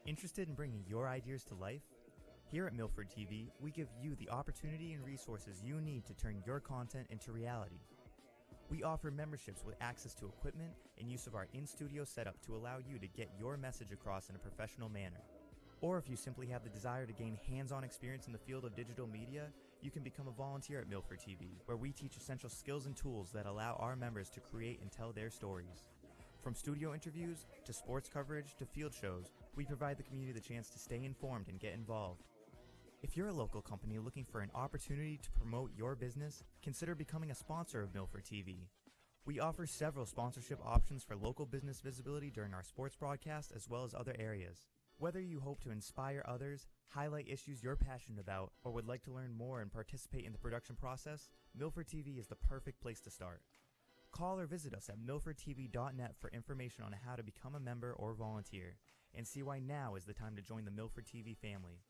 Interested in bringing your ideas to life? Here at Milford TV, we give you the opportunity and resources you need to turn your content into reality. We offer memberships with access to equipment and use of our in-studio setup to allow you to get your message across in a professional manner. Or if you simply have the desire to gain hands-on experience in the field of digital media, you can become a volunteer at Milford TV, where we teach essential skills and tools that allow our members to create and tell their stories. From studio interviews, to sports coverage, to field shows, we provide the community the chance to stay informed and get involved. If you're a local company looking for an opportunity to promote your business, consider becoming a sponsor of Milford TV. We offer several sponsorship options for local business visibility during our sports broadcast as well as other areas. Whether you hope to inspire others, highlight issues you're passionate about, or would like to learn more and participate in the production process, Milford TV is the perfect place to start. Call or visit us at milfordtv.net for information on how to become a member or volunteer, and see why now is the time to join the Milford TV family.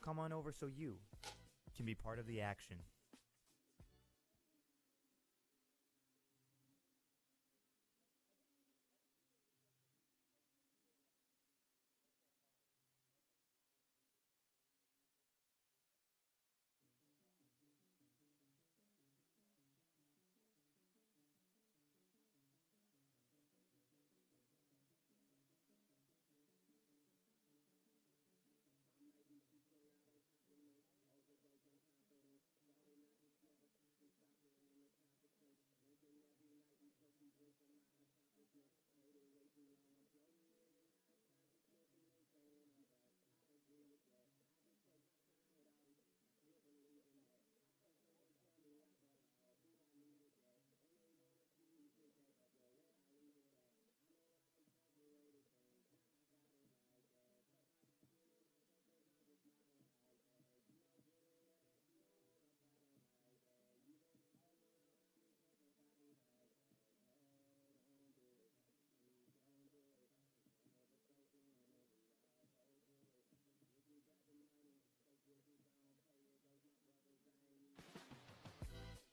Come on over so you can be part of the action.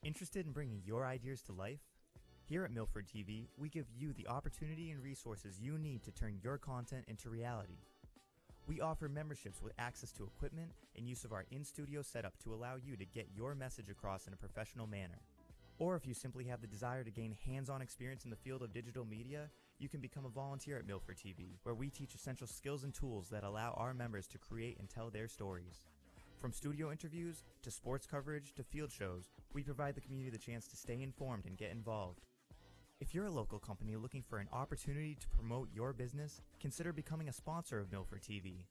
Interested in bringing your ideas to life? Here at Milford TV, we give you the opportunity and resources you need to turn your content into reality. We offer memberships with access to equipment and use of our in-studio setup to allow you to get your message across in a professional manner. Or if you simply have the desire to gain hands-on experience in the field of digital media, you can become a volunteer at Milford TV, where we teach essential skills and tools that allow our members to create and tell their stories. From studio interviews, to sports coverage, to field shows, we provide the community the chance to stay informed and get involved. If you're a local company looking for an opportunity to promote your business, consider becoming a sponsor of Milford TV.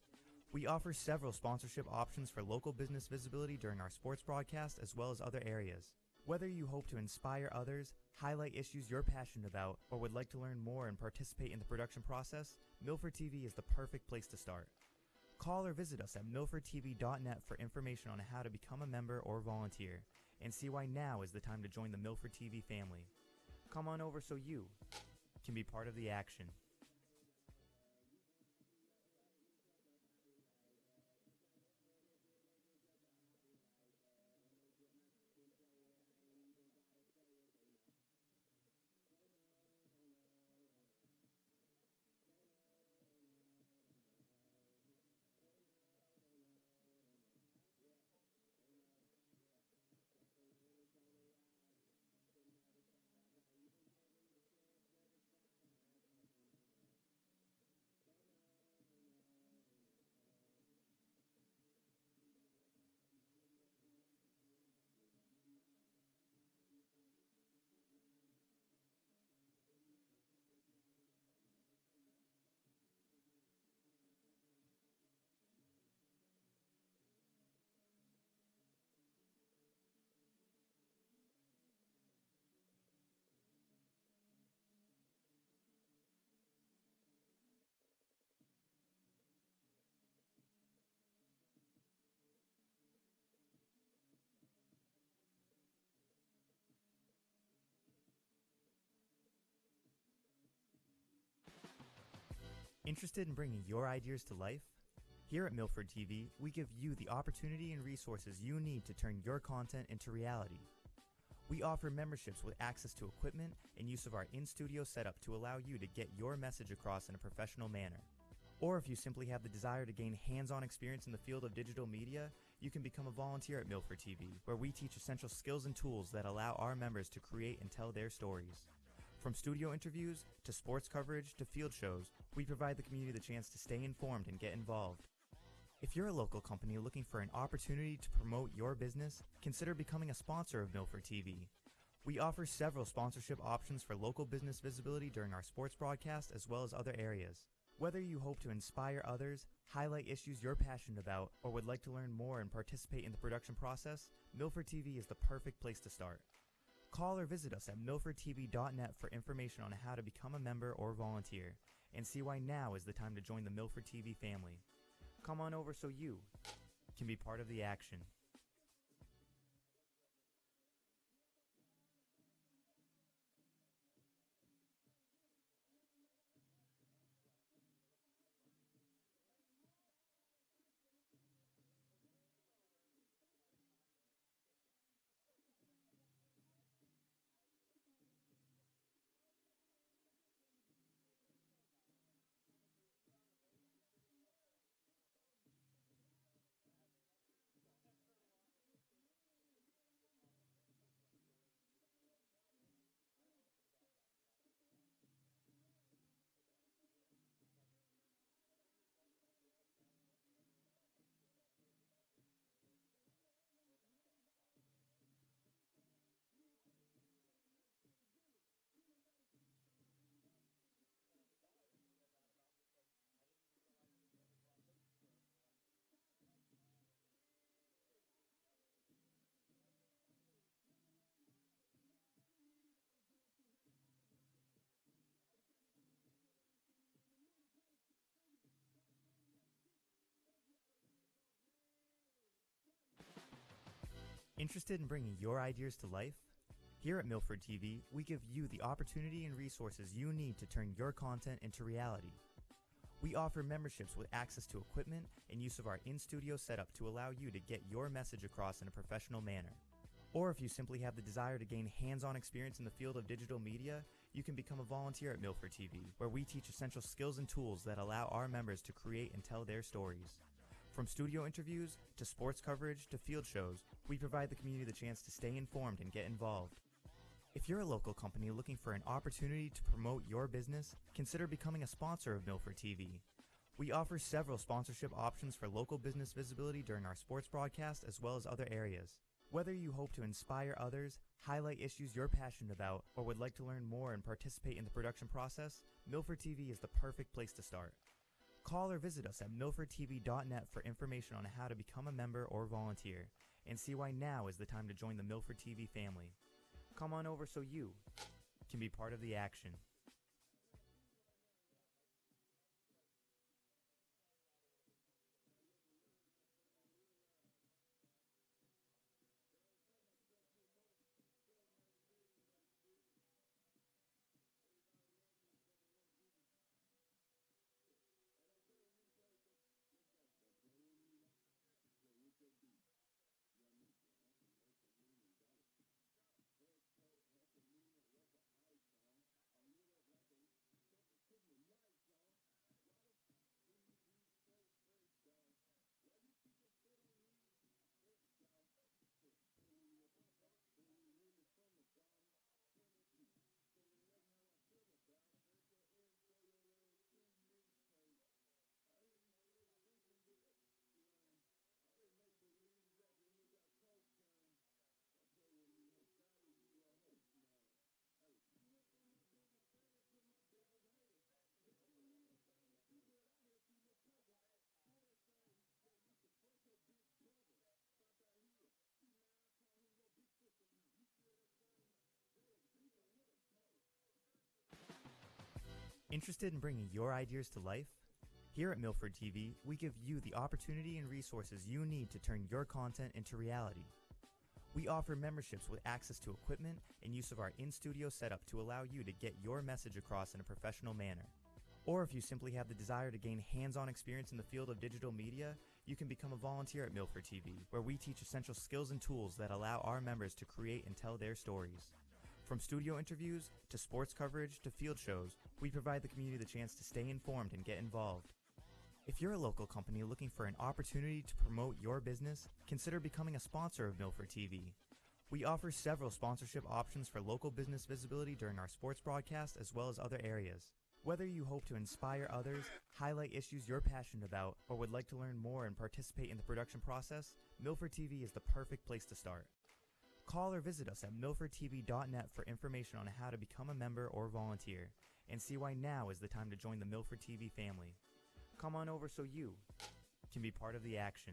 We offer several sponsorship options for local business visibility during our sports broadcast as well as other areas. Whether you hope to inspire others, highlight issues you're passionate about, or would like to learn more and participate in the production process, Milford TV is the perfect place to start. Call or visit us at milfordtv.net for information on how to become a member or volunteer, and see why now is the time to join the Milford TV family. Come on over so you can be part of the action. Interested in bringing your ideas to life? Here at Milford TV, we give you the opportunity and resources you need to turn your content into reality. We offer memberships with access to equipment and use of our in-studio setup to allow you to get your message across in a professional manner. Or if you simply have the desire to gain hands-on experience in the field of digital media, you can become a volunteer at Milford TV, where we teach essential skills and tools that allow our members to create and tell their stories. From studio interviews, to sports coverage, to field shows, we provide the community the chance to stay informed and get involved. If you're a local company looking for an opportunity to promote your business, consider becoming a sponsor of Milford TV. We offer several sponsorship options for local business visibility during our sports broadcast as well as other areas. Whether you hope to inspire others, highlight issues you're passionate about, or would like to learn more and participate in the production process, Milford TV is the perfect place to start. Call or visit us at milfordtv.net for information on how to become a member or volunteer, and see why now is the time to join the Milford TV family. Come on over so you can be part of the action. Interested in bringing your ideas to life? Here at Milford TV, we give you the opportunity and resources you need to turn your content into reality. We offer memberships with access to equipment and use of our in-studio setup to allow you to get your message across in a professional manner. Or if you simply have the desire to gain hands-on experience in the field of digital media, you can become a volunteer at Milford TV, where we teach essential skills and tools that allow our members to create and tell their stories. From studio interviews, to sports coverage, to field shows, we provide the community the chance to stay informed and get involved. If you're a local company looking for an opportunity to promote your business, consider becoming a sponsor of Milford TV. We offer several sponsorship options for local business visibility during our sports broadcast as well as other areas. Whether you hope to inspire others, highlight issues you're passionate about, or would like to learn more and participate in the production process, Milford TV is the perfect place to start. Call or visit us at milfordtv.net for information on how to become a member or volunteer, and see why now is the time to join the Milford TV family. Come on over so you can be part of the action. Interested in bringing your ideas to life? Here at Milford TV, we give you the opportunity and resources you need to turn your content into reality. We offer memberships with access to equipment and use of our in-studio setup to allow you to get your message across in a professional manner. Or if you simply have the desire to gain hands-on experience in the field of digital media, you can become a volunteer at Milford TV, where we teach essential skills and tools that allow our members to create and tell their stories. From studio interviews, to sports coverage, to field shows, we provide the community the chance to stay informed and get involved. If you're a local company looking for an opportunity to promote your business, consider becoming a sponsor of Milford TV. We offer several sponsorship options for local business visibility during our sports broadcast as well as other areas. Whether you hope to inspire others, highlight issues you're passionate about, or would like to learn more and participate in the production process, Milford TV is the perfect place to start. Call or visit us at milfordtv.net for information on how to become a member or volunteer, and see why now is the time to join the Milford TV family. Come on over so you can be part of the action.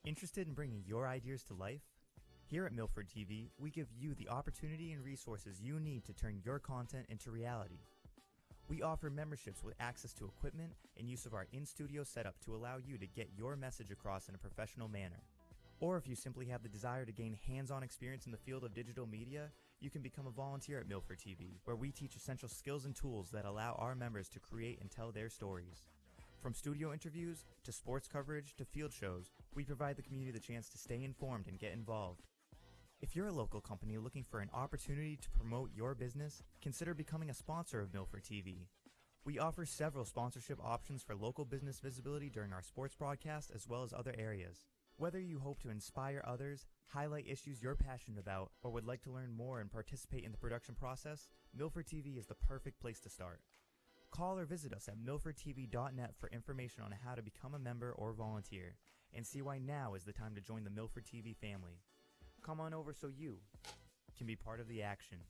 Interested in bringing your ideas to life? Here at Milford TV, we give you the opportunity and resources you need to turn your content into reality. We offer memberships with access to equipment and use of our in-studio setup to allow you to get your message across in a professional manner. Or if you simply have the desire to gain hands-on experience in the field of digital media, you can become a volunteer at Milford TV, where we teach essential skills and tools that allow our members to create and tell their stories. From studio interviews, to sports coverage, to field shows, we provide the community the chance to stay informed and get involved. If you're a local company looking for an opportunity to promote your business, consider becoming a sponsor of Milford TV. We offer several sponsorship options for local business visibility during our sports broadcast as well as other areas. Whether you hope to inspire others, highlight issues you're passionate about, or would like to learn more and participate in the production process, Milford TV is the perfect place to start. Call or visit us at milfordtv.net for information on how to become a member or volunteer, and see why now is the time to join the Milford TV family. Come on over so you can be part of the action.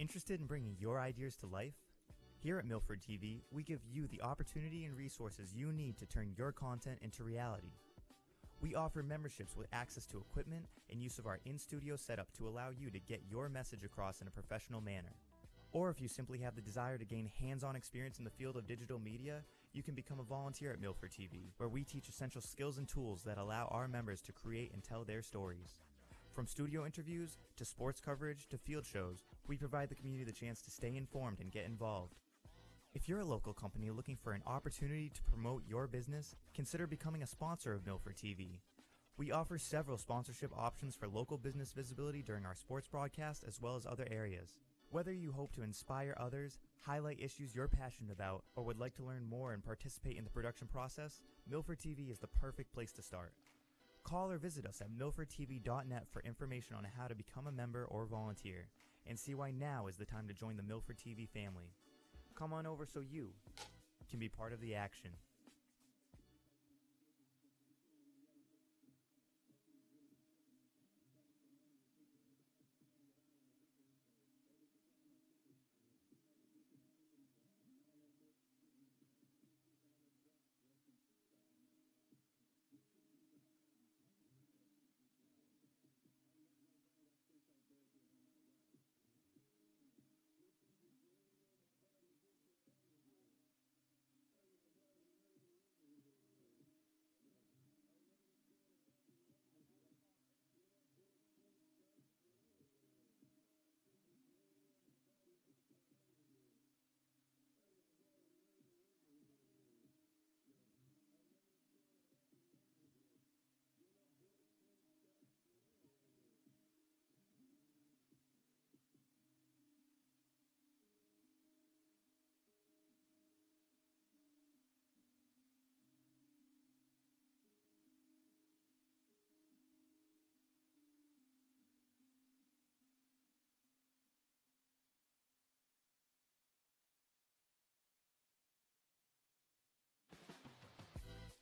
Interested in bringing your ideas to life? Here at Milford TV, we give you the opportunity and resources you need to turn your content into reality. We offer memberships with access to equipment and use of our in-studio setup to allow you to get your message across in a professional manner. Or if you simply have the desire to gain hands-on experience in the field of digital media, you can become a volunteer at Milford TV, where we teach essential skills and tools that allow our members to create and tell their stories. From studio interviews, to sports coverage, to field shows, we provide the community the chance to stay informed and get involved. If you're a local company looking for an opportunity to promote your business, consider becoming a sponsor of Milford TV. We offer several sponsorship options for local business visibility during our sports broadcast as well as other areas. Whether you hope to inspire others, highlight issues you're passionate about, or would like to learn more and participate in the production process, Milford TV is the perfect place to start. Call or visit us at milfordtv.net for information on how to become a member or volunteer, and see why now is the time to join the Milford TV family. Come on over so you can be part of the action.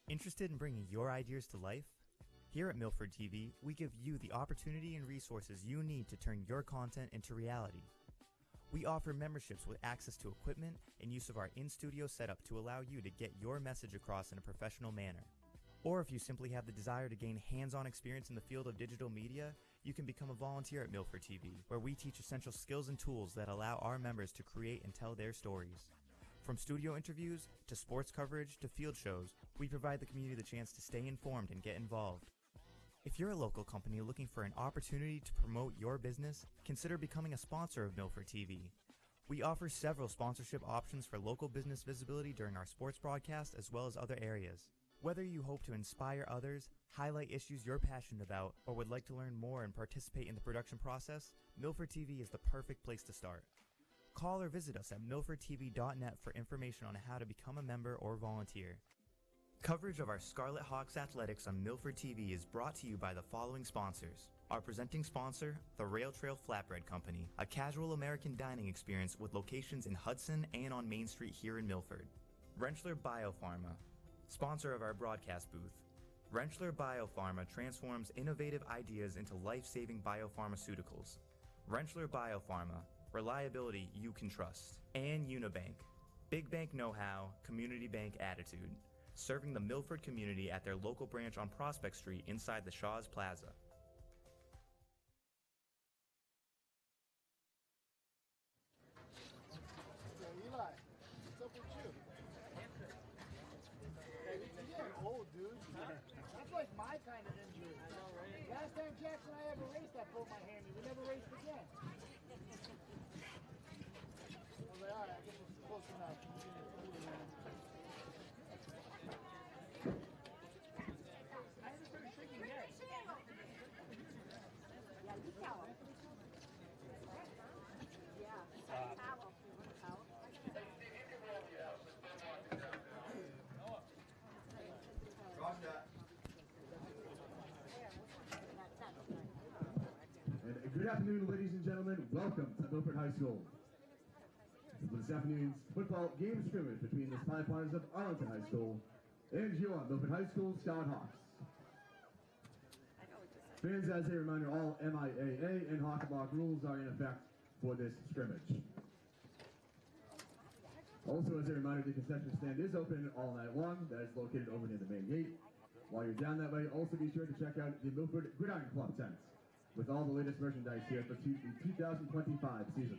Interested in bringing your ideas to life? Here at Milford TV, we give you the opportunity and resources you need to turn your content into reality. We offer memberships with access to equipment and use of our in-studio setup to allow you to get your message across in a professional manner. Or if you simply have the desire to gain hands-on experience in the field of digital media, you can become a volunteer at Milford TV, where we teach essential skills and tools that allow our members to create and tell their stories. From studio interviews, to sports coverage, to field shows, we provide the community the chance to stay informed and get involved. If you're a local company looking for an opportunity to promote your business, consider becoming a sponsor of Milford TV. We offer several sponsorship options for local business visibility during our sports broadcast as well as other areas. Whether you hope to inspire others, highlight issues you're passionate about, or would like to learn more and participate in the production process, Milford TV is the perfect place to start. Call or visit us at milfordtv.net for information on how to become a member or volunteer. Coverage of our Scarlet Hawks athletics on Milford TV is brought to you by the following sponsors. Our presenting sponsor, the Rail Trail Flatbread Company, a casual American dining experience with locations in Hudson and on Main Street here in Milford. Rentschler Biopharma, sponsor of our broadcast booth. Rentschler Biopharma transforms innovative ideas into life-saving biopharmaceuticals. Rentschler Biopharma, reliability you can trust. And Unibank, big bank know-how, community bank attitude, serving the Milford community at their local branch on Prospect Street inside the Shaw's Plaza. Eli, what's up with you? Hey, you're getting old, dude. That's like my kind of injury. I know, right? Last time Jackson and I ever raced, I pulled my hammy. We never raced again. I was like, all right, I guess it's close enough. I had a pretty shaking head. Yeah, you tell him. Yeah. Towel. And good afternoon, ladies and gentlemen. Welcome to Milford High School. This afternoon's football game scrimmage between the Spy Partners of Arlington High School and your Milford High School Scarlet Hawks. Fans, as a reminder, all MIAA and hockey block rules are in effect for this scrimmage. Also, as a reminder, the concession stand is open all night long. That is located over near the main gate. While you're down that way, also be sure to check out the Milford Gridiron Club tent with all the latest merchandise here for the 2025 season.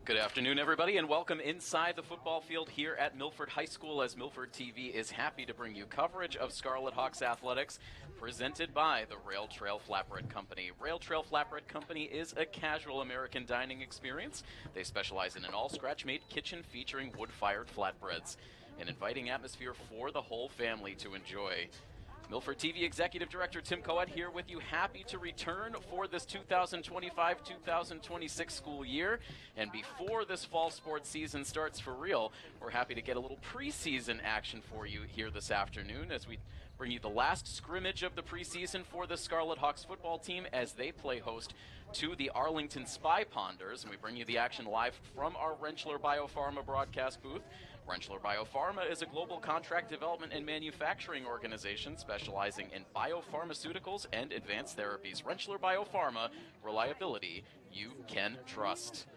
Good afternoon, everybody, and welcome inside the football field here at Milford High School, as Milford TV is happy to bring you coverage of Scarlet Hawks athletics presented by the Rail Trail Flatbread Company. Rail Trail Flatbread Company is a casual American dining experience. They specialize in an all-scratch-made kitchen featuring wood-fired flatbreads, an inviting atmosphere for the whole family to enjoy. Milford TV Executive Director Tim Coet here with you, happy to return for this 2025-2026 school year. And before this fall sports season starts for real, we're happy to get a little preseason action for you here this afternoon as we bring you the last scrimmage of the preseason for the Scarlet Hawks football team as they play host to the Arlington Spy Ponders. And we bring you the action live from our Rentschler Biopharma broadcast booth. Rentschler Biopharma is a global contract development and manufacturing organization specializing in biopharmaceuticals and advanced therapies. Rentschler Biopharma, reliability you can trust.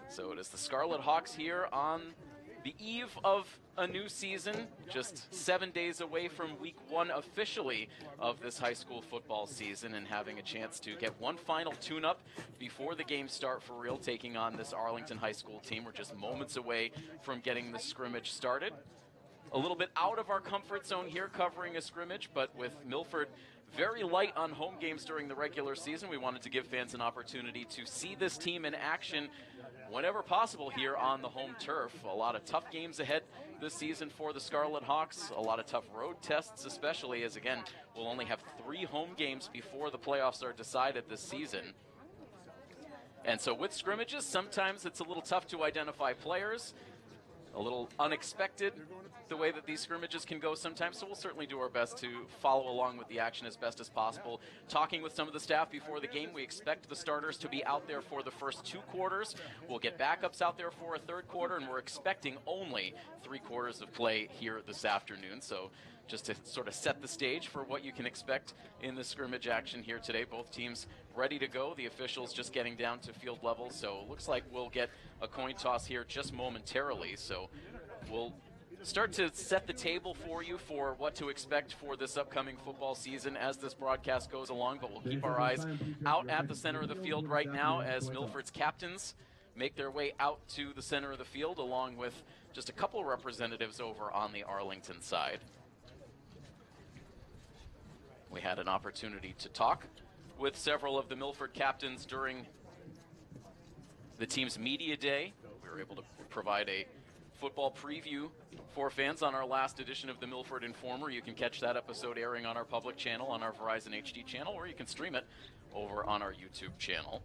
So it is the Scarlet Hawks here on the eve of a new season, just 7 days away from week one officially of this high school football season, and having a chance to get one final tune-up before the games start for real, taking on this Arlington High School team. We're just moments away from getting the scrimmage started. A little bit out of our comfort zone here covering a scrimmage, but with Milford very light on home games during the regular season, we wanted to give fans an opportunity to see this team in action whenever possible here on the home turf. A lot of tough games ahead this season for the Scarlet Hawks, a lot of tough road tests, especially as, again, we'll only have 3 home games before the playoffs are decided this season. And so with scrimmages, sometimes it's a little tough to identify players, a little unexpected the way that these scrimmages can go sometimes, so we'll certainly do our best to follow along with the action as best as possible. Talking with some of the staff before the game, we expect the starters to be out there for the first 2 quarters. We'll get backups out there for a 3rd quarter, and we're expecting only 3 quarters of play here this afternoon. So just to sort of set the stage for what you can expect in the scrimmage action here today. Both teams ready to go. The officials just getting down to field level, so it looks like we'll get a coin toss here just momentarily. So we'll start to set the table for you for what to expect for this upcoming football season as this broadcast goes along, but we'll keep our eyes out at the center of the field right now as Milford's captains make their way out to the center of the field, along with just a couple of representatives over on the Arlington side. We had an opportunity to talk with several of the Milford captains during the team's media day. We were able to provide a football preview for fans on our last edition of the Milford Informer. You can catch that episode airing on our public channel, on our Verizon HD channel, or you can stream it over on our YouTube channel.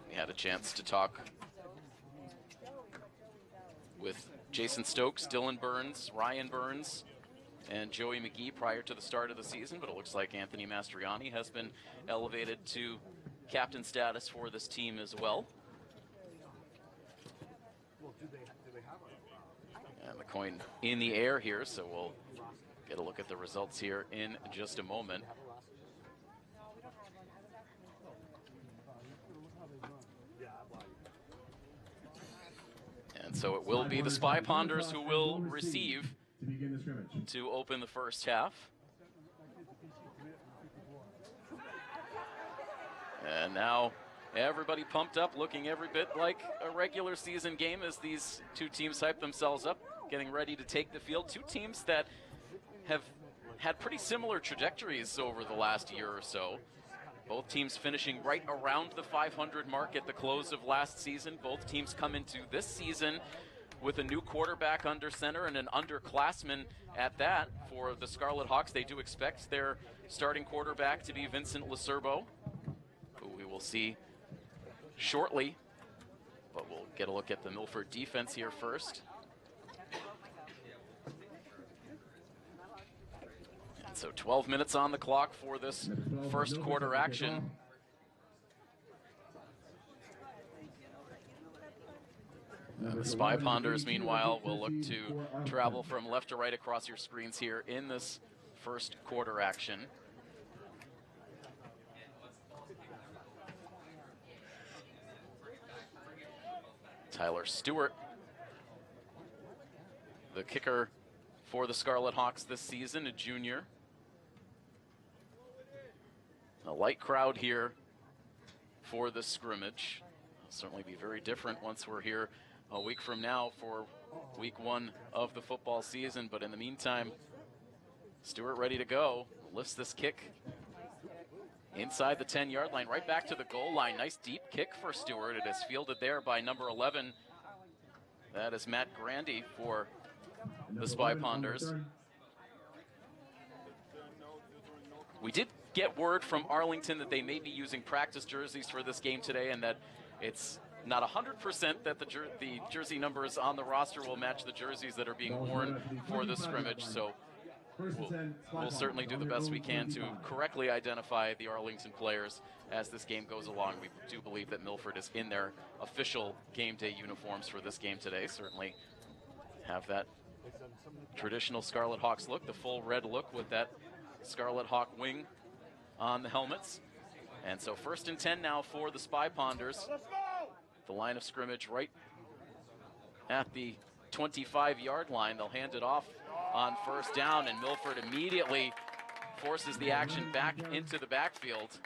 We had a chance to talk with Jason Stokes, Dylan Burns, Ryan Burns, and Joey McGee prior to the start of the season, but it looks like Anthony Mastriani has been elevated to captain status for this team as well. And the coin in the air here, so we'll get a look at the results here in just a moment. And so it will be the Spy Ponders who will receive to open the first half. And now everybody pumped up, looking every bit like a regular season game as these 2 teams hype themselves up, getting ready to take the field. 2 teams that have had pretty similar trajectories over the last year or so. Both teams finishing right around the 500 mark at the close of last season. Both teams come into this season with a new quarterback under center and an underclassman at that. For the Scarlet Hawks, they do expect their starting quarterback to be Vincent Lacerbo, who we will see shortly. But we'll get a look at the Milford defense here first. So 12 minutes on the clock for this first quarter action. The Spy Ponders, meanwhile, will look to travel from left to right across your screens here in this first quarter action. Tyler Stewart, the kicker for the Scarlet Hawks this season, a junior. A light crowd here for the scrimmage. It'll certainly be very different once we're here a week from now for week 1 of the football season. But in the meantime, Stewart ready to go. Lifts this kick inside the 10-yard line, right back to the goal line. Nice deep kick for Stewart. It is fielded there by number 11. That is Matt Grandy for the Spy Ponders. We did get word from Arlington that they may be using practice jerseys for this game today, and that it's not 100% that the jersey numbers on the roster will match the jerseys that are being worn for the scrimmage. So we'll certainly do the best we can to correctly identify the Arlington players as this game goes along. We do believe that Milford is in their official game day uniforms for this game today. Certainly have that traditional Scarlet Hawks look, the full red look with that Scarlet Hawk wing on the helmets. And so 1st and 10 now for the Spy Ponders. The line of scrimmage right at the 25-yard line. They'll hand it off on 1st down, and Milford immediately forces the action back into the backfield.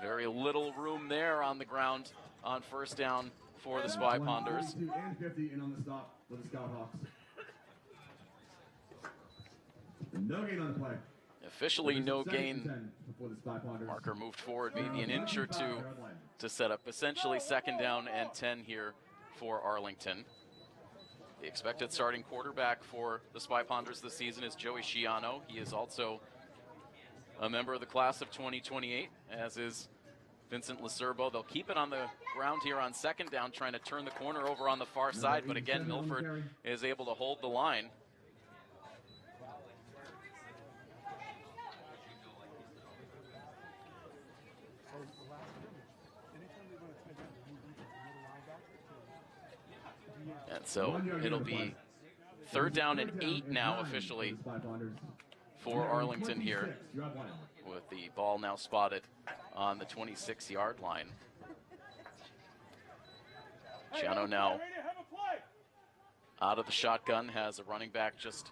Very little room there on the ground on 1st down for the Spy Ponders. And 50 in on the stop for the Scout Hawks. No gain on the play. Officially no gain. Marker moved forward maybe an inch or two to set up essentially 2nd down and 10 here for Arlington. The expected starting quarterback for the Spy Ponders this season is Joey Schiano. He is also a member of the class of 2028, as is Vincent Lacerbo. They'll keep it on the ground here on 2nd down, trying to turn the corner over on the far side, but again, Milford is able to hold the line. And so it'll be 3rd down and 8 now officially for Arlington here, with the ball now spotted on the 26-yard line. Giano now out of the shotgun, has a running back just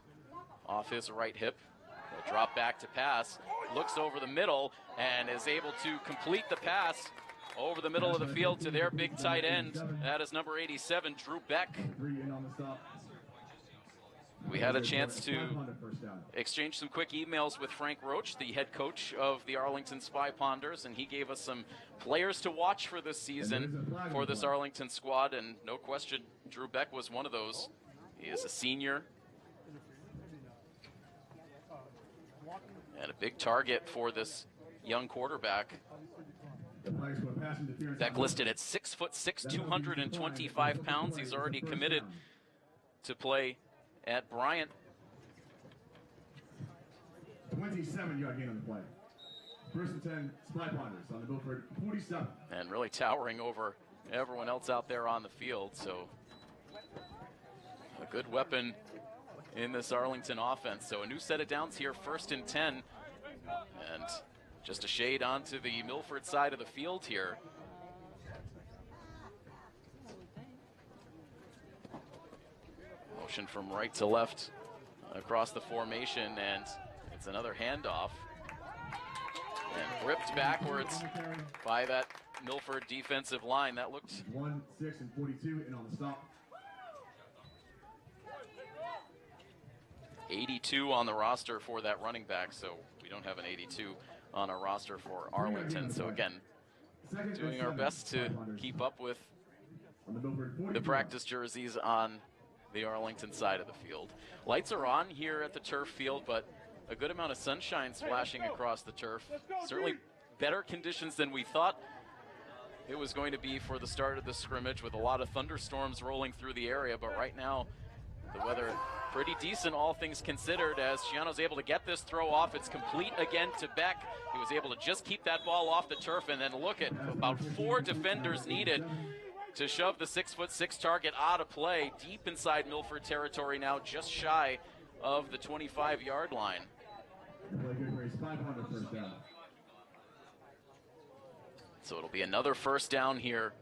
off his right hip. He'll drop back to pass, looks over the middle, and is able to complete the pass over the middle of the field to their big tight end. That is number 87, Drew Beck. We had a chance to exchange some quick emails with Frank Roach, the head coach of the Arlington Spy Ponders, and he gave us some players to watch for this season for this Arlington squad, and no question, Drew Beck was one of those. He is a senior and a big target for this young quarterback. Beck listed at 6'6", 225 pounds. He's already committed to play at Bryant. 27-yard gain on the play. 1st and 10, Spy Ponders on the Milford 47. And really towering over everyone else out there on the field. So a good weapon in this Arlington offense. So a new set of downs here, 1st and 10. And just a shade onto the Milford side of the field here. Motion from right to left across the formation, and it's another handoff. And ripped backwards by that Milford defensive line. That looked 1, 6, and 42 in on the stop. 82 on the roster for that running back, so we don't have an 82 on our roster for Arlington. So again, doing our best to keep up with the practice jerseys on the Arlington side of the field. Lights are on here at the turf field, but a good amount of sunshine splashing across the turf. Certainly better conditions than we thought it was going to be for the start of the scrimmage, with a lot of thunderstorms rolling through the area. But right now, the weather pretty decent, all things considered, as Giano's able to get this throw off. It's complete again to Beck. He was able to just keep that ball off the turf, and then look at about 4 defenders needed to shove the 6'6" target out of play, deep inside Milford territory now, just shy of the 25-yard line. So it'll be another first down here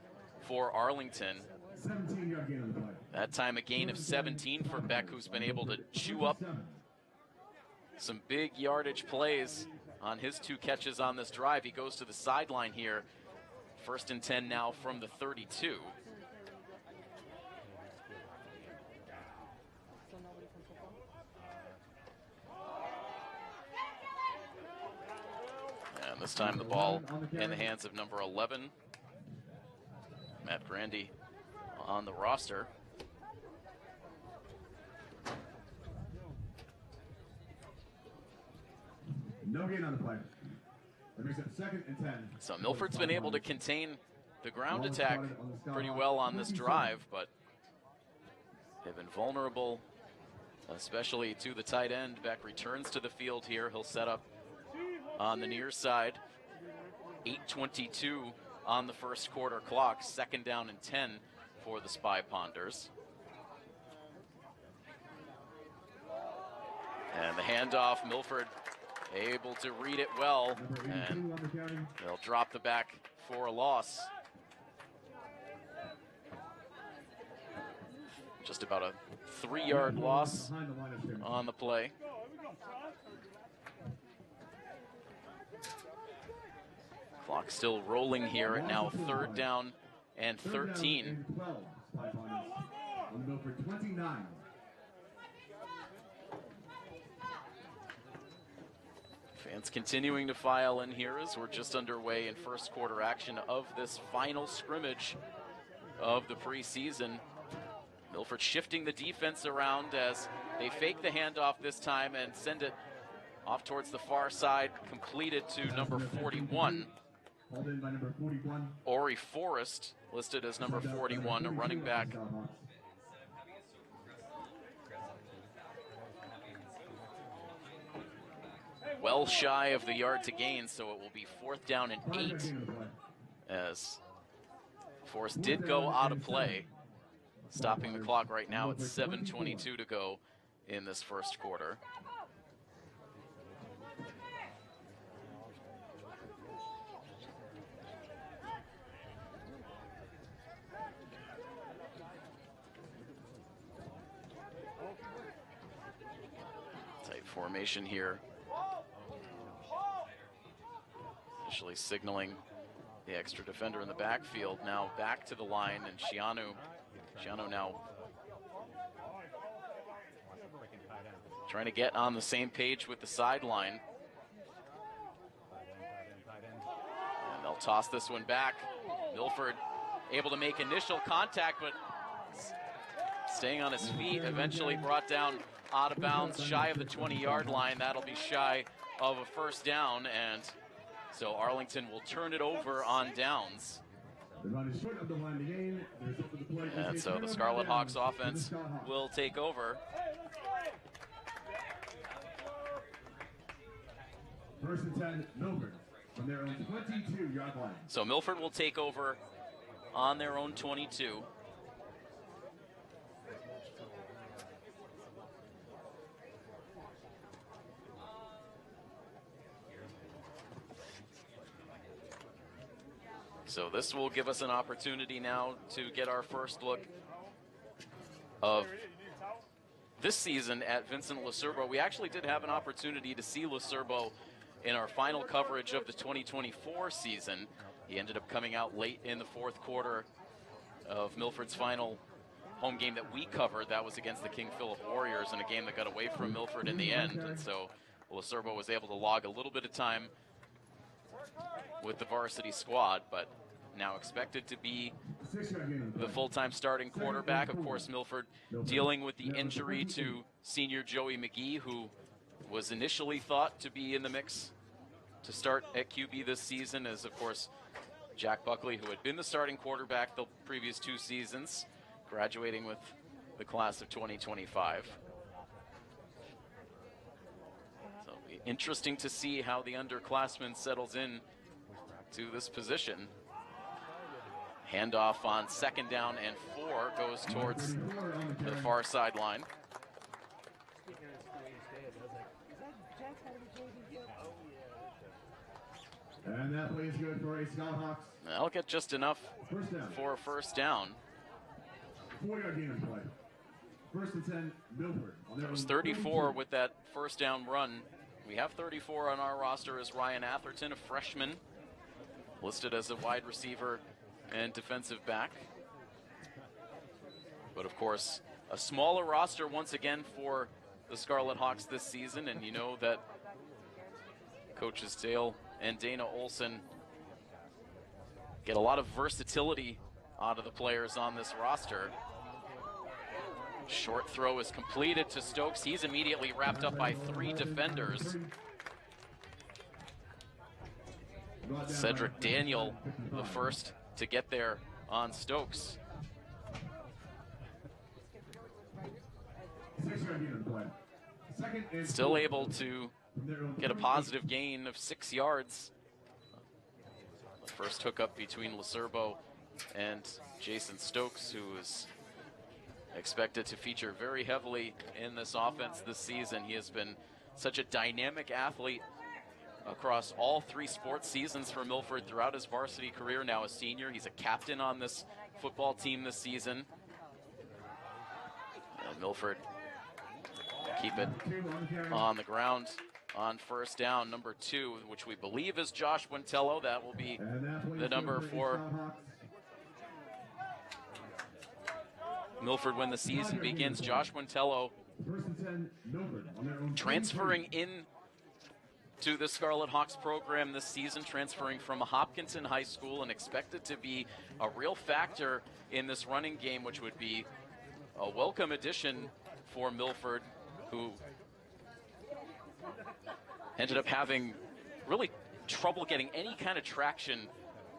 for Arlington. 17-yard gain on the play. That time a gain of 17 for Beck, who's been able to chew up some big yardage plays on his 2 catches on this drive. He goes to the sideline here. 1st and 10 now from the 32. And this time the ball in the hands of number 11, Matt Grandy, on the roster. No gain on the play. That makes it 2nd and 10. So Milford's been able to contain the ground attack pretty well on this drive, but they've been vulnerable, especially to the tight end. Beck returns to the field here. He'll set up on the near side. 8:22 on the first quarter clock. 2nd down and 10 for the Spy Ponders. And the handoff, Milford able to read it well, and they'll drop the back for a loss. Just about a 3-yard loss on the play. Clock still rolling here at now 3rd down and 13. On Milford 29. Fans continuing to file in here as we're just underway in first quarter action of this final scrimmage of the preseason. Milford shifting the defense around as they fake the handoff this time and send it off towards the far side, completed to number 41. Called in by number 41. Ori Forrest, listed as number 41, a running back. Well shy of the yard to gain, so it will be 4th down and 8, as Forrest did go out of play, stopping the clock right now at 7:22 to go in this first quarter. Tight formation here. Initially signaling the extra defender in the backfield. Now back to the line, and Shiano now trying to get on the same page with the sideline. And they'll toss this one back. Milford able to make initial contact, but staying on his feet, eventually brought down out of bounds, shy of the 20-yard line. That'll be shy of a first down, and so Arlington will turn it over on downs. And so the Scarlet Hawks offense will take over. First and 10, Milford from their own 22-yard line. So Milford will take over on their own 22. So this will give us an opportunity now to get our first look of this season at Vincent Lacerbo. We actually did have an opportunity to see Lacerbo in our final coverage of the 2024 season. He ended up coming out late in the 4th quarter of Milford's final home game that we covered. That was against the King Philip Warriors, in a game that got away from Milford in the end. And so Lacerbo was able to log a little bit of time with the varsity squad, but now expected to be the full-time starting quarterback. Of course, Milford dealing with the injury to senior Joey McGee, who was initially thought to be in the mix to start at QB this season, as of course Jack Buckley, who had been the starting quarterback the previous 2 seasons, graduating with the class of 2025. So it'll be interesting to see how the underclassman settles in to this position. Handoff on 2nd down and 4 goes towards the far sideline. And that play is good for a Scarlet Hawks. That'll get just enough for a first down. 4-yard gain on play. 1st and 10, Milford. It was 34 with that first down run. We have 34 on our roster as Ryan Atherton, a freshman, listed as a wide receiver and defensive back. But of course, a smaller roster once again for the Scarlet Hawks this season, and you know that coaches Dale and Dana Olson get a lot of versatility out of the players on this roster. Short throw is completed to Stokes. He's immediately wrapped up by 3 defenders. Cedric Daniel, the first to get there on Stokes. Still able to get a positive gain of 6 yards. The first hookup between Lacerbo and Jason Stokes, who is expected to feature very heavily in this offense this season. He has been such a dynamic athlete across all 3 sports seasons for Milford throughout his varsity career. Now a senior, he's a captain on this football team this season. And Milford keep it on the ground on first down, number 2, which we believe is Josh Wintello. That will be the number for Milford when the season begins. Josh Wintello transferring in to the Scarlet Hawks program this season, transferring from Hopkinton High School, and expected to be a real factor in this running game, which would be a welcome addition for Milford, who ended up having really trouble getting any kind of traction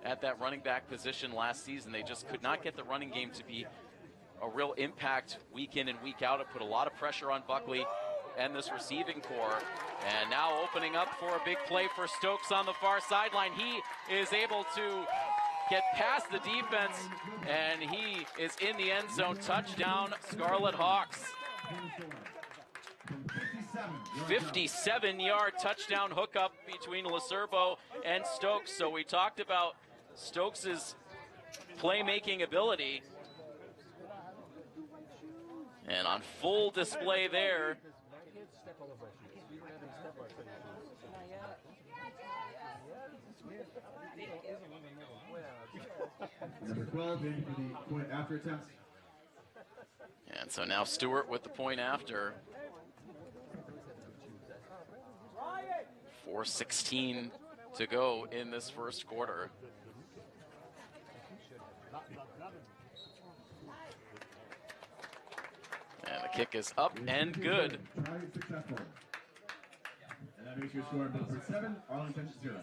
at that running back position last season. They just could not get the running game to be a real impact week in and week out. It put a lot of pressure on Buckley and this receiving core. And now opening up for a big play for Stokes on the far sideline. He is able to get past the defense, and he is in the end zone. Touchdown, Scarlet Hawks. 57-yard touchdown hookup between Lacerbo and Stokes. So we talked about Stokes' playmaking ability. And on full display there. Number 12 in for the point after attempt. And so now Stewart with the point after. 4:16 to go in this first quarter. And the kick is up and good. Try successful. And that makes your score Milford 7, Arlington 0.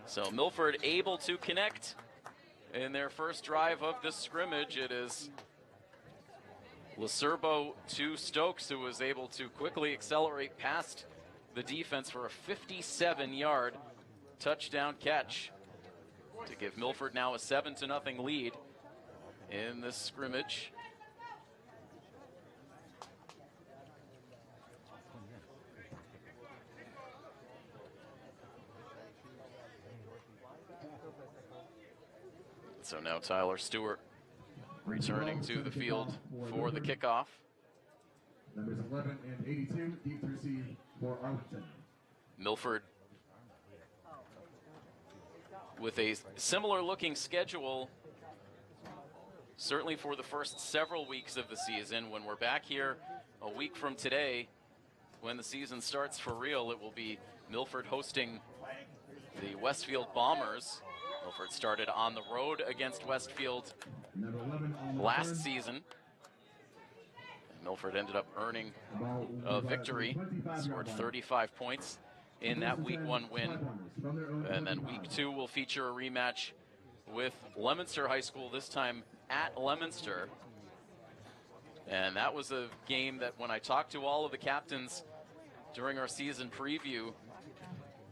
So Milford able to connect in their first drive of this scrimmage. It is Lacerbo to Stokes, who was able to quickly accelerate past the defense for a 57-yard touchdown catch to give Milford now a 7-0 lead in this scrimmage. So now Tyler Stewart returning to the field for the kickoff. Numbers 11 and 82, deep to receive for Arlington. Milford with a similar looking schedule, certainly for the first several weeks of the season. When we're back here a week from today, when the season starts for real, it will be Milford hosting the Westfield Bombers. Milford started on the road against Westfield last season. And Milford ended up earning a victory, scored 35 points in that week 1 win. And then week 2 will feature a rematch with Leominster High School, this time at Leominster. And that was a game that when I talked to all of the captains during our season preview,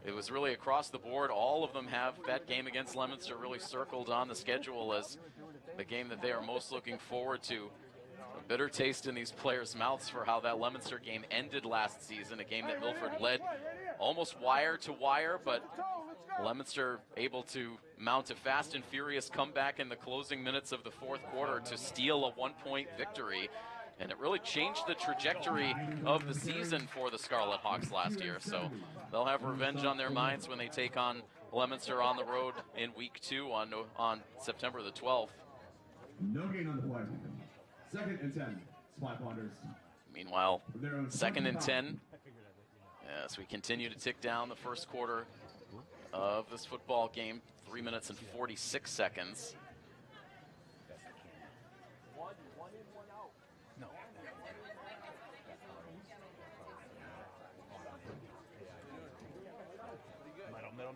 it was really across the board. All of them have that game against Leominster really circled on the schedule as the game that they are most looking forward to. A bitter taste in these players' mouths for how that Leominster game ended last season, a game that Milford led almost wire to wire, but Leominster able to mount a fast and furious comeback in the closing minutes of the fourth quarter to steal a 1-point victory. And it really changed the trajectory of the season for the Scarlet Hawks last year. So they'll have revenge on their minds when they take on Leominster on the road in week 2 on September the 12th. No gain on the play. 2nd and 10, Spy Ponders. Meanwhile, 2nd and 10 as we continue to tick down the first quarter of this football game, 3 minutes and 46 seconds.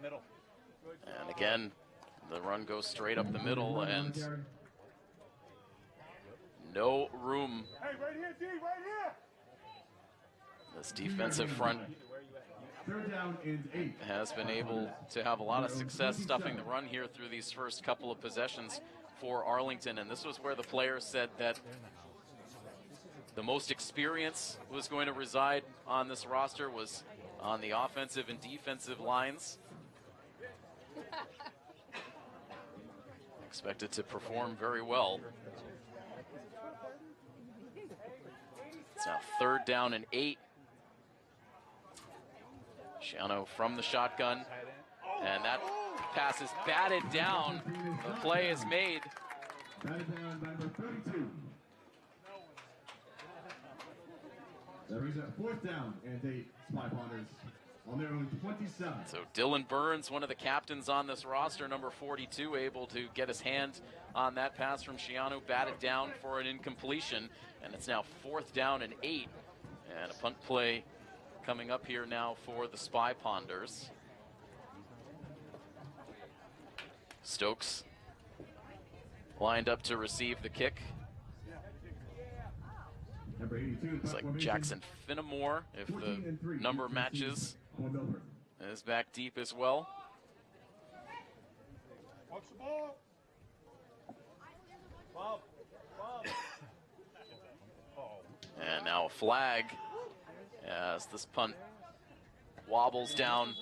Middle. And again, the run goes straight up the middle, and no room. Hey, right here, D, right here. This defensive front 3rd down and 8. has been able to have a lot of success stuffing the run here through these first couple of possessions for Arlington. And this was where the players said that the most experience was going to reside on this roster was on the offensive and defensive lines. Expected to perform very well. It's now 3rd down and 8. Shiano from the shotgun, and that pass is batted down. The play is made. Batted down by number 32. That brings up 4th down and 8, Spy Ponders on their own 27. So Dylan Burns, one of the captains on this roster, number 42, able to get his hand on that pass from Shiano, batted down for an incompletion, and it's now 4th down and 8, and a punt play coming up here now for the Spy Ponders. Stokes lined up to receive the kick. Number 82. Looks like Jackson Finnemore, if the number matches, is back deep as well. Watch the ball. Bob. And now a flag as this punt wobbles down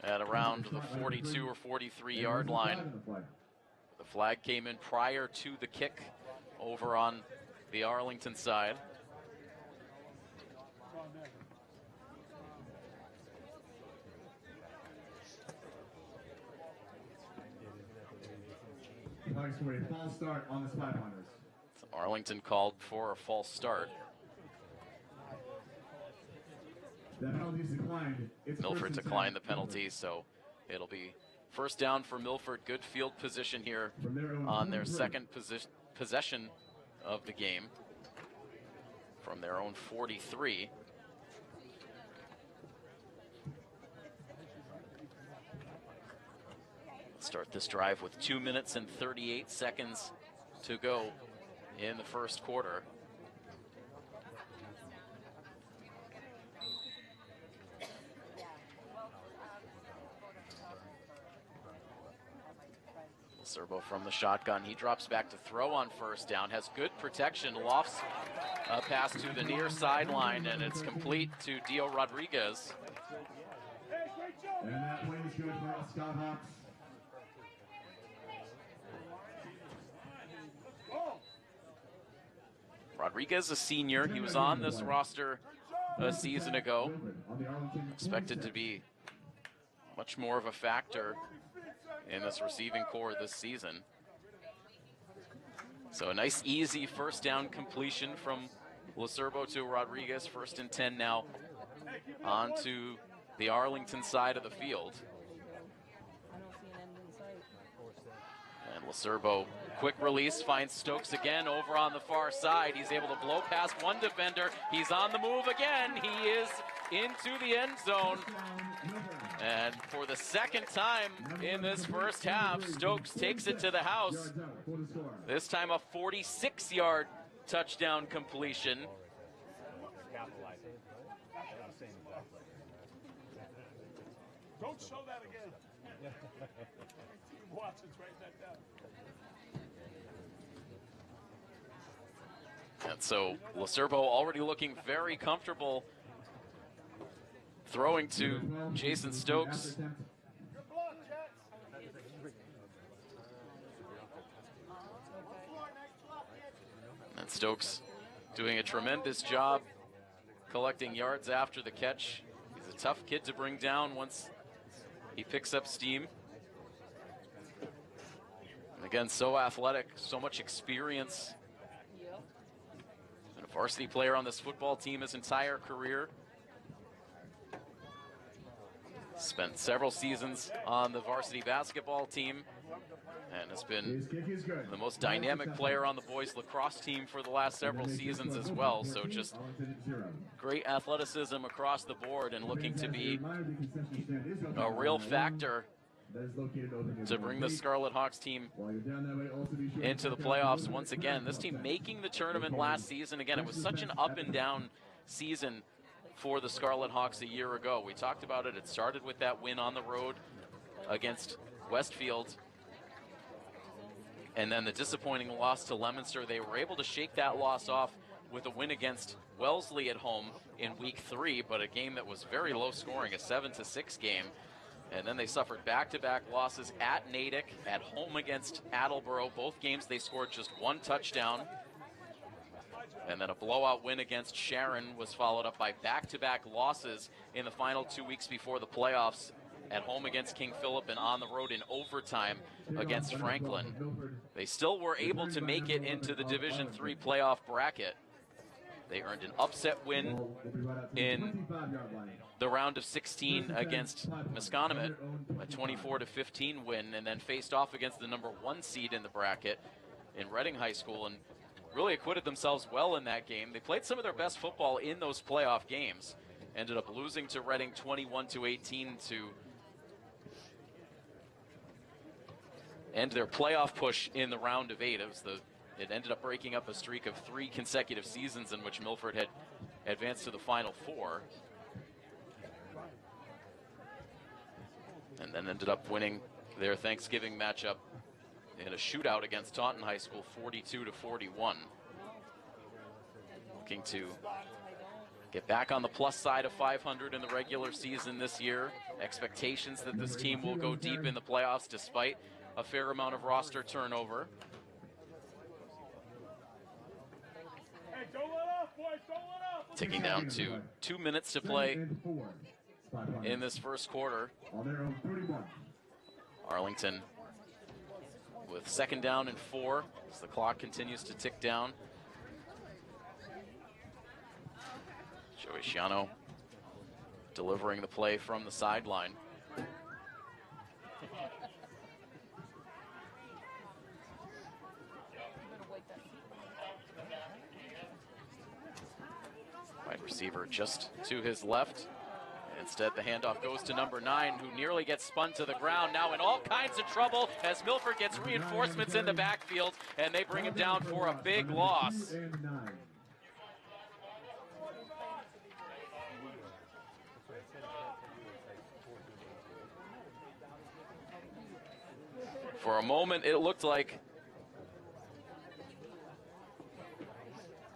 at around the 42 or 43 yard line. The flag came in prior to the kick over on the Arlington side. For a false start on the Spy Ponders. So Arlington called for a false start. That penalty's declined. It's Milford declined the penalty, so it'll be 1st down for Milford. Good field position here on their second possession of the game from their own 43. Start this drive with 2 minutes and 38 seconds to go in the first quarter. Serbo from the shotgun. He drops back to throw on 1st down. Has good protection. Lofts a pass to the near sideline, and it's complete to Dio Rodriguez. And that play is good for us Scout Hawks. Rodriguez, a senior. He was on this roster a season ago. Expected to be much more of a factor in this receiving core this season. So a nice, easy 1st down completion from Lacerbo to Rodriguez. 1st and 10 now onto the Arlington side of the field. And Lacerbo, quick release, finds Stokes again over on the far side. He's able to blow past one defender. He's on the move again. He is into the end zone. And for the 2nd time in this first half, Stokes takes it to the house. This time a 46-yard touchdown completion. Don't show that again. Watch it, write that down. And so Lacerbo already looking very comfortable throwing to Jason Stokes. Good block, Jets. And Stokes doing a tremendous job collecting yards after the catch. He's a tough kid to bring down once he picks up steam. And again, so athletic, so much experience. Been a varsity player on this football team his entire career. Spent several seasons on the varsity basketball team and has been the most dynamic player on the boys lacrosse team for the last several seasons as well. So just great athleticism across the board and looking to be a real factor to bring the Scarlet Hawks team into the playoffs once again. This team making the tournament last season. Again, it was such an up and down season for the Scarlet Hawks a year ago. We talked about it. It started with that win on the road against Westfield. And then the disappointing loss to Leominster. They were able to shake that loss off with a win against Wellesley at home in week 3, but a game that was very low scoring, a 7-6 game. And then they suffered back-to-back losses at Natick, at home against Attleboro. Both games they scored just 1 touchdown. And then a blowout win against Sharon was followed up by back-to-back losses in the final 2 weeks before the playoffs, at home against King Philip and on the road in overtime against Franklin. They still were able to make it into the Division III playoff bracket. They earned an upset win in the round of 16 against Masconomet, a 24-15 win, and then faced off against the number 1 seed in the bracket in Reading High School and really acquitted themselves well in that game. They played some of their best football in those playoff games. Ended up losing to Reading 21-18 to end their playoff push in the round of 8. It ended up breaking up a streak of 3 consecutive seasons in which Milford had advanced to the Final 4. And then ended up winning their Thanksgiving matchup in a shootout against Taunton High School, 42-41. Looking to get back on the plus side of 500 in the regular season this year. Expectations that this team will go deep in the playoffs despite a fair amount of roster turnover. Hey, don't let off, boys, don't let off. Ticking down to 2 minutes to play in this first quarter. Arlington with 2nd down and 4 as the clock continues to tick down. Joey Sciano delivering the play from the sideline. Wide receiver just to his left. Instead, the handoff goes to number 9, who nearly gets spun to the ground. Now in all kinds of trouble as Milford gets reinforcements in the backfield, and they bring him down for a big loss. For a moment, it looked like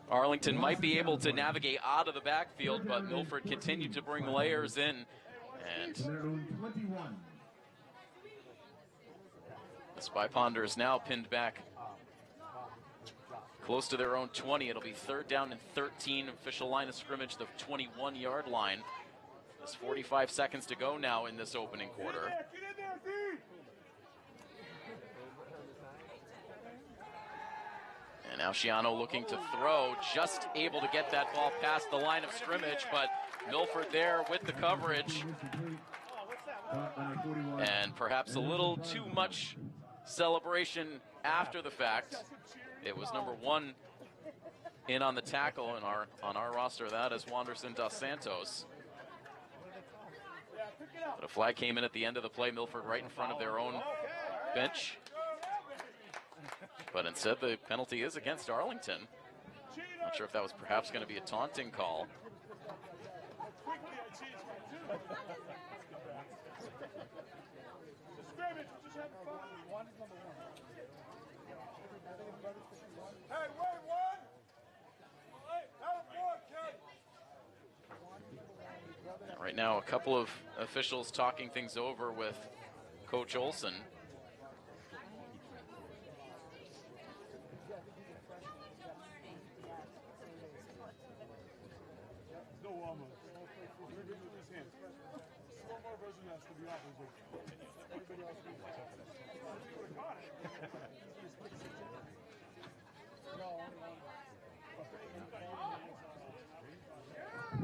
Arlington might be able to navigate out of the backfield, but Milford continued to bring layers in. And the Spy Ponder is now pinned back close to their own 20. It'll be 3rd down and 13. Official line of scrimmage, the 21-yard line. There's 45 seconds to go now in this opening quarter. And now Sciano looking to throw, just able to get that ball past the line of scrimmage, but Milford there with the coverage. And perhaps a little too much celebration after the fact. It was number 1 in on the tackle on our roster. That is Wanderson dos Santos. But a flag came in at the end of the play. Milford right in front of their own bench. But instead, the penalty is against Arlington. Not sure if that was perhaps going to be a taunting call. Scrimmage, we're just having fun. One is number one. Hey, wait, one! Have one, kid! Right now, a couple of officials talking things over with Coach Olson. No almost. We're good with his hands. Slow more version has to be opposite. Everybody else needs to. He would have caught it.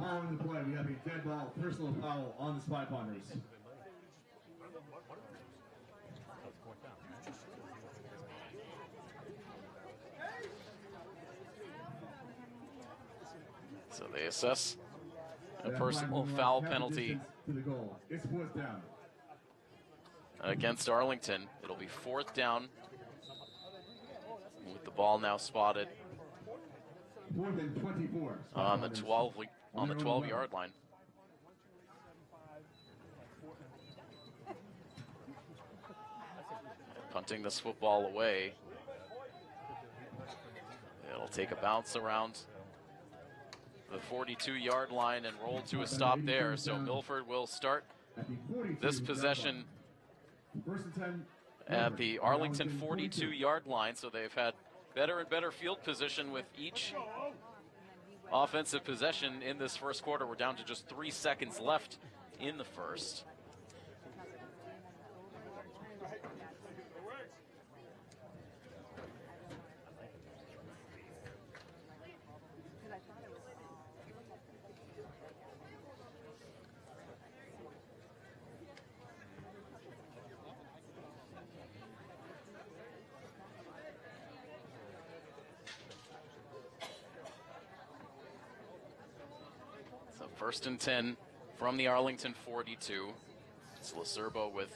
On the play, we have a dead ball, personal foul on the Spy Ponders. So they assess a personal foul penalty to the goal. It's fourth down. against Arlington. It'll be 4th down with the ball now spotted 4th and 24. on the 12-yard line. Punting this football away. It'll take a bounce around the 42-yard line and roll to a stop there. So Milford will start this possession at the Arlington 42-yard line. So they've had better and better field position with each offensive possession in this first quarter. We're down to just 3 seconds left in the first. First and 10 from the Arlington 42. It's Lacerbo with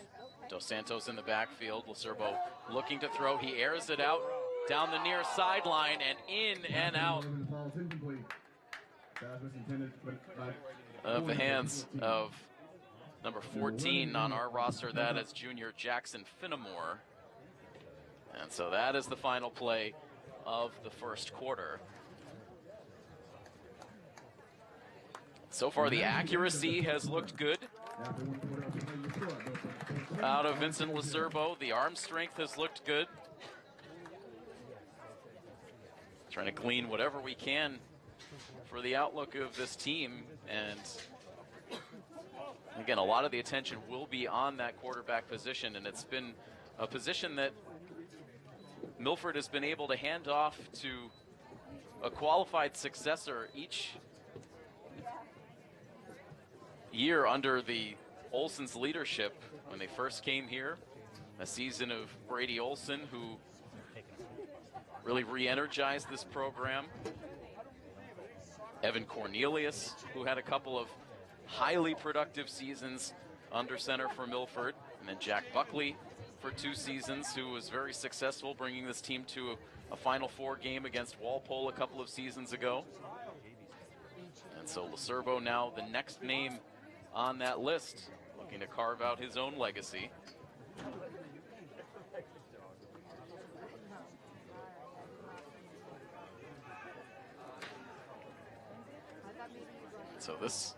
Dos Santos in the backfield. Lacerbo looking to throw. He airs it out down the near sideline and in and out of the hands of number 14 on our roster. That is junior Jackson Finnemore. And so that is the final play of the first quarter. So far, the accuracy has looked good out of Vincent Lacerbo. The arm strength has looked good. Trying to glean whatever we can for the outlook of this team. And again, a lot of the attention will be on that quarterback position. And it's been a position that Milford has been able to hand off to a qualified successor each year under the Olson's leadership. When they first came here, a season of Brady Olson, who really re-energized this program. Evan Cornelius, who had a couple of highly productive seasons under center for Milford. And then Jack Buckley for 2 seasons, who was very successful bringing this team to a Final Four game against Walpole a couple of seasons ago. And so Lacerbo now the next name on that list, looking to carve out his own legacy. So this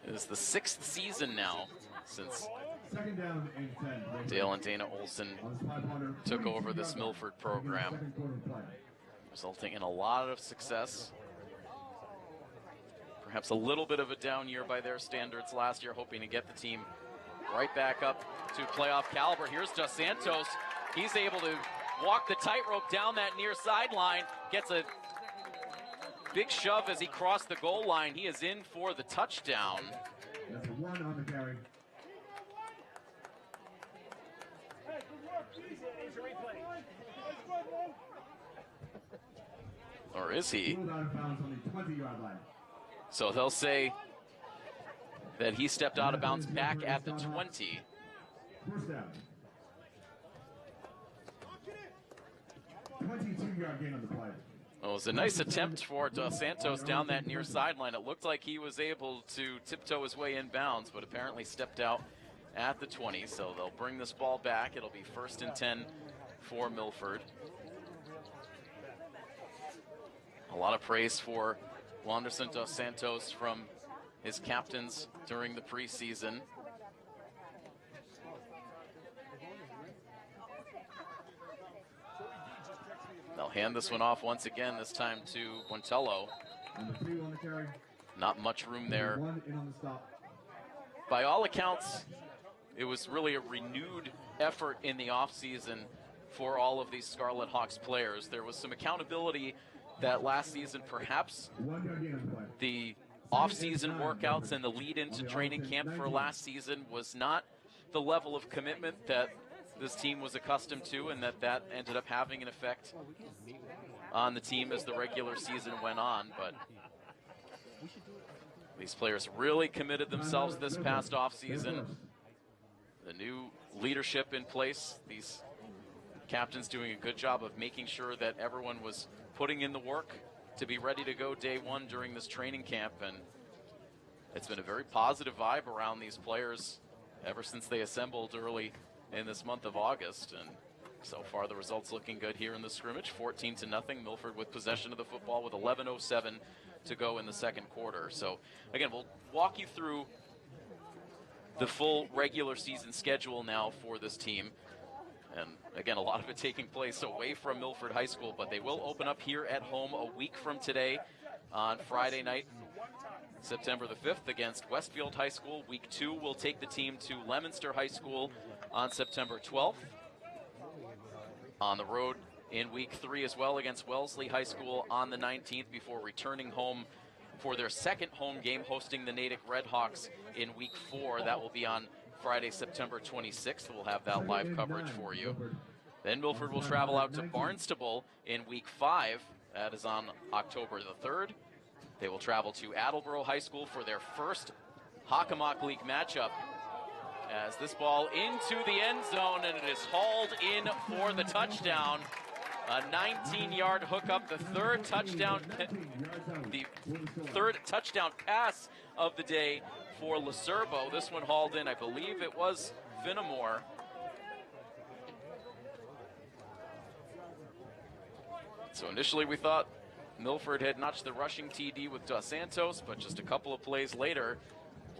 is the 6th season now since Dale and Dana Olson took over this Milford program, resulting in a lot of success. Perhaps a little bit of a down year by their standards last year, hoping to get the team right back up to playoff caliber. Here's Dos Santos. He's able to walk the tightrope down that near sideline, gets a big shove as he crossed the goal line. He is in for the touchdown. That's 1 on the carry. Or is he? Out of bounds on the 20-yard line. So they'll say that he stepped out of bounds back at the 20. First down. 22-yard gain on the play. Well, it was a nice attempt for Dos Santos down that near sideline. It looked like he was able to tiptoe his way in bounds, but apparently stepped out at the 20, so they'll bring this ball back. It'll be 1st and 10 for Milford. A lot of praise for Wanderson dos Santos from his captains during the preseason. They'll hand this one off once again, this time to Buentello. Not much room there. By all accounts, it was really a renewed effort in the offseason for all of these Scarlet Hawks players. There was some accountability that last season, perhaps the off-season workouts and the lead into training camp for last season was not the level of commitment that this team was accustomed to, and that ended up having an effect on the team as the regular season went on. But these players really committed themselves this past offseason. The new leadership in place, these captains doing a good job of making sure that everyone was putting in the work to be ready to go day one during this training camp. And it's been a very positive vibe around these players ever since they assembled early in this month of August. And so far the results looking good here in the scrimmage. 14-0, Milford with possession of the football with 11:07 to go in the second quarter. So again, we'll walk you through the full regular season schedule now for this team. And again, a lot of it taking place away from Milford High School, but they will open up here at home a week from today on Friday night, September the 5th, against Westfield High School. Week 2 will take the team to Leominster High School on September 12th. On the road in week 3 as well against Wellesley High School on the 19th, before returning home for their second home game, hosting the Natick Redhawks in week 4. That will be on Friday, September 26th. We'll have that live coverage for you. Then Milford will travel out to Barnstable in week 5. That is on October the 3rd. They will travel to Attleboro High School for their first Hockomock League matchup, as this ball into the end zone, and it is hauled in for the touchdown. A 19-yard hookup, the third touchdown pass of the day for Lacerbo. This one hauled in, I believe it was Finnemore. So initially we thought Milford had notched the rushing TD with Dos Santos, but just a couple of plays later,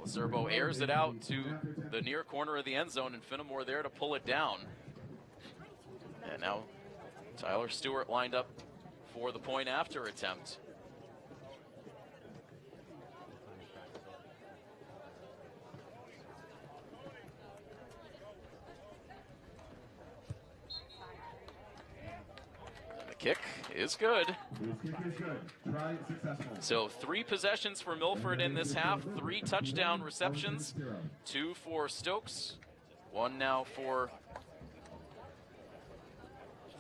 Lacerbo airs it out to the near corner of the end zone, and Finnemore there to pull it down. And now Tyler Stewart lined up for the point after attempt. And the kick is good. So 3 possessions for Milford in this half, 3 touchdown receptions, 2 for Stokes, 1 now for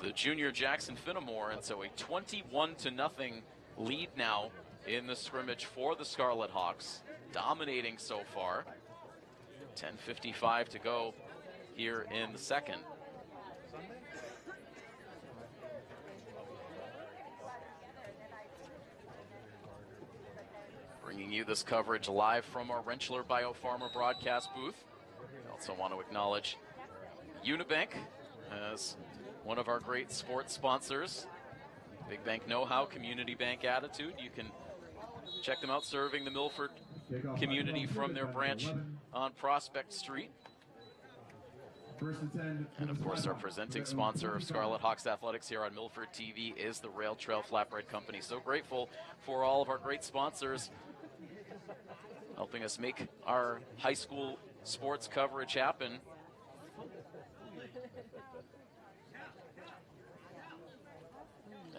the junior Jackson Finnemore, and so a 21-0 lead now in the scrimmage for the Scarlet Hawks, dominating so far. 10:55 to go here in the second. Bringing you this coverage live from our Rentschler Biopharma broadcast booth. I also want to acknowledge Unibank as one of our great sports sponsors. Big bank know-how, community bank attitude. You can check them out serving the Milford community from their branch on Prospect Street. And of course, our presenting sponsor of Scarlet Hawks Athletics here on Milford TV is the Rail Trail Flatbread Company. So grateful for all of our great sponsors helping us make our high school sports coverage happen.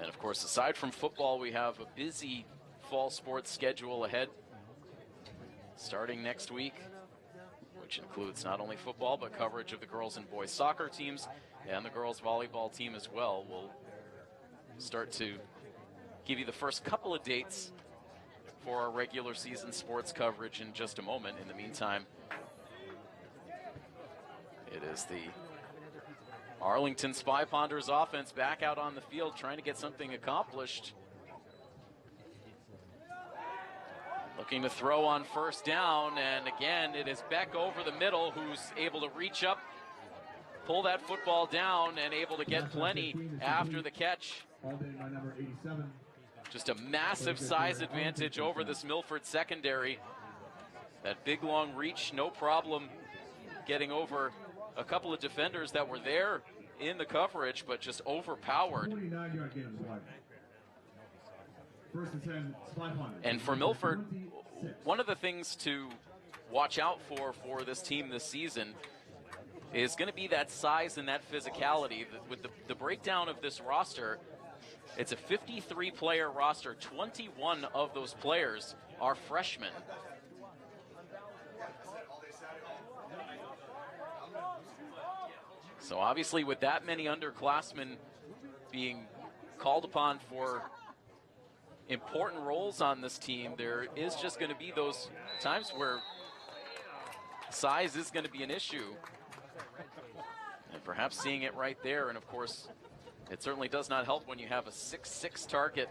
And of course, aside from football, we have a busy fall sports schedule ahead starting next week, which includes not only football, but coverage of the girls and boys soccer teams and the girls volleyball team as well. We'll start to give you the first couple of dates for our regular season sports coverage in just a moment. In the meantime, it is the Arlington Spy Ponders offense back out on the field trying to get something accomplished. Looking to throw on first down, and again, it is Beck over the middle who's able to reach up, pull that football down, and able to get plenty after the catch. All day by number 87. Just a massive size advantage over this Milford secondary. That big long reach, no problem getting over a couple of defenders that were there in the coverage, but just overpowered. 49-yard gain on the play. First and 10, Spy Hunters. And for Milford, one of the things to watch out for this team this season is going to be that size and that physicality. With the breakdown of this roster, it's a 53-player roster. 21 of those players are freshmen. So obviously with that many underclassmen being called upon for important roles on this team, there is just going to be those times where size is going to be an issue. And perhaps seeing it right there, and of course, it certainly does not help when you have a 6'6" target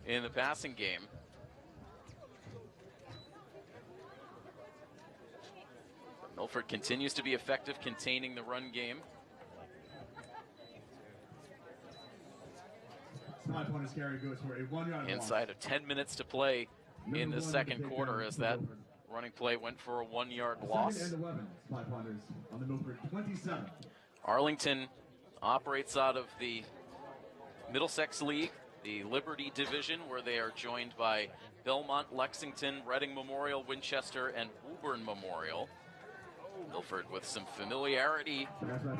in the passing game. Milford continues to be effective containing the run game. Spy Hunters carry goes for a 1-yard Inside of 10 minutes to play in the second quarter, as that running play went for a 1-yard loss. Second and 11, Spy Hunters on the Milford 27. Arlington operates out of the Middlesex League, the Liberty Division, where they are joined by Belmont, Lexington, Reading Memorial, Winchester, and Woburn Memorial. Milford with some familiarity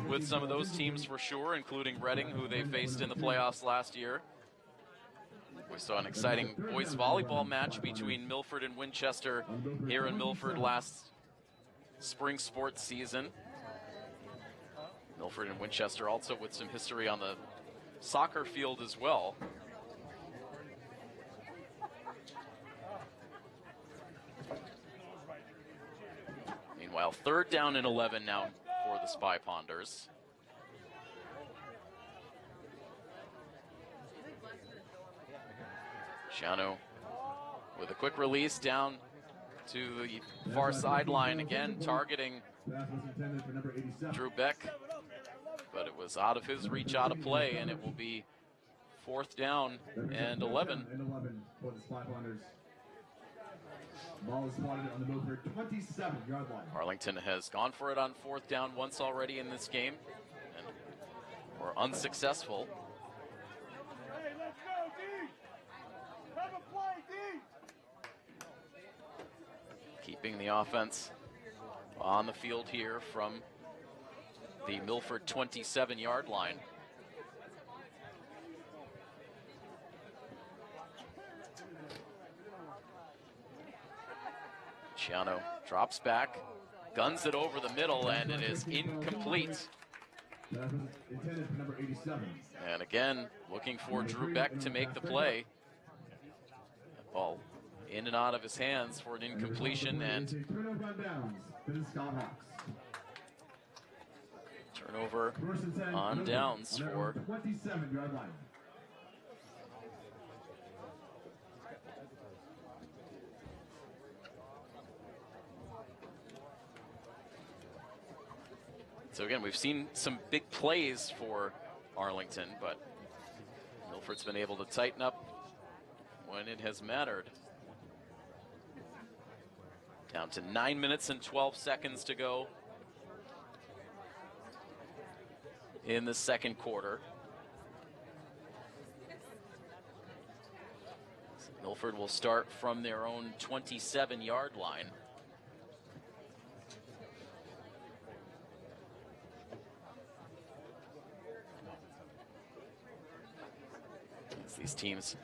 with some of those teams for sure, including Reading, who they faced in the playoffs last year. We saw an exciting boys volleyball match between Milford and Winchester here in Milford last spring sports season. Milford and Winchester also with some history on the soccer field as well. Meanwhile, third down and 11 now for the Spy Ponders. Shiano with a quick release down to the far sideline, again targeting Drew Beck, but it was out of his reach, out of play, and it will be fourth down and 11. For the Spy Hunters. Ball is spotted on the Milford 27-yard line. Arlington has gone for it on fourth down once already in this game, and were unsuccessful. Hey, let's go, D! Have a play, D! Keeping the offense on the field here from the Milford 27-yard line. Shiano drops back, guns it over the middle, and it is incomplete. That was intended for number 87. And again, looking for Drew Beck to make the play. That ball in and out of his hands for an incompletion, and turnover on downs for 27-yard line. So again, we've seen some big plays for Arlington, but Milford's been able to tighten up when it has mattered. Down to 9 minutes and 12 seconds to go in the second quarter. Milford will start from their own 27-yard line. These teams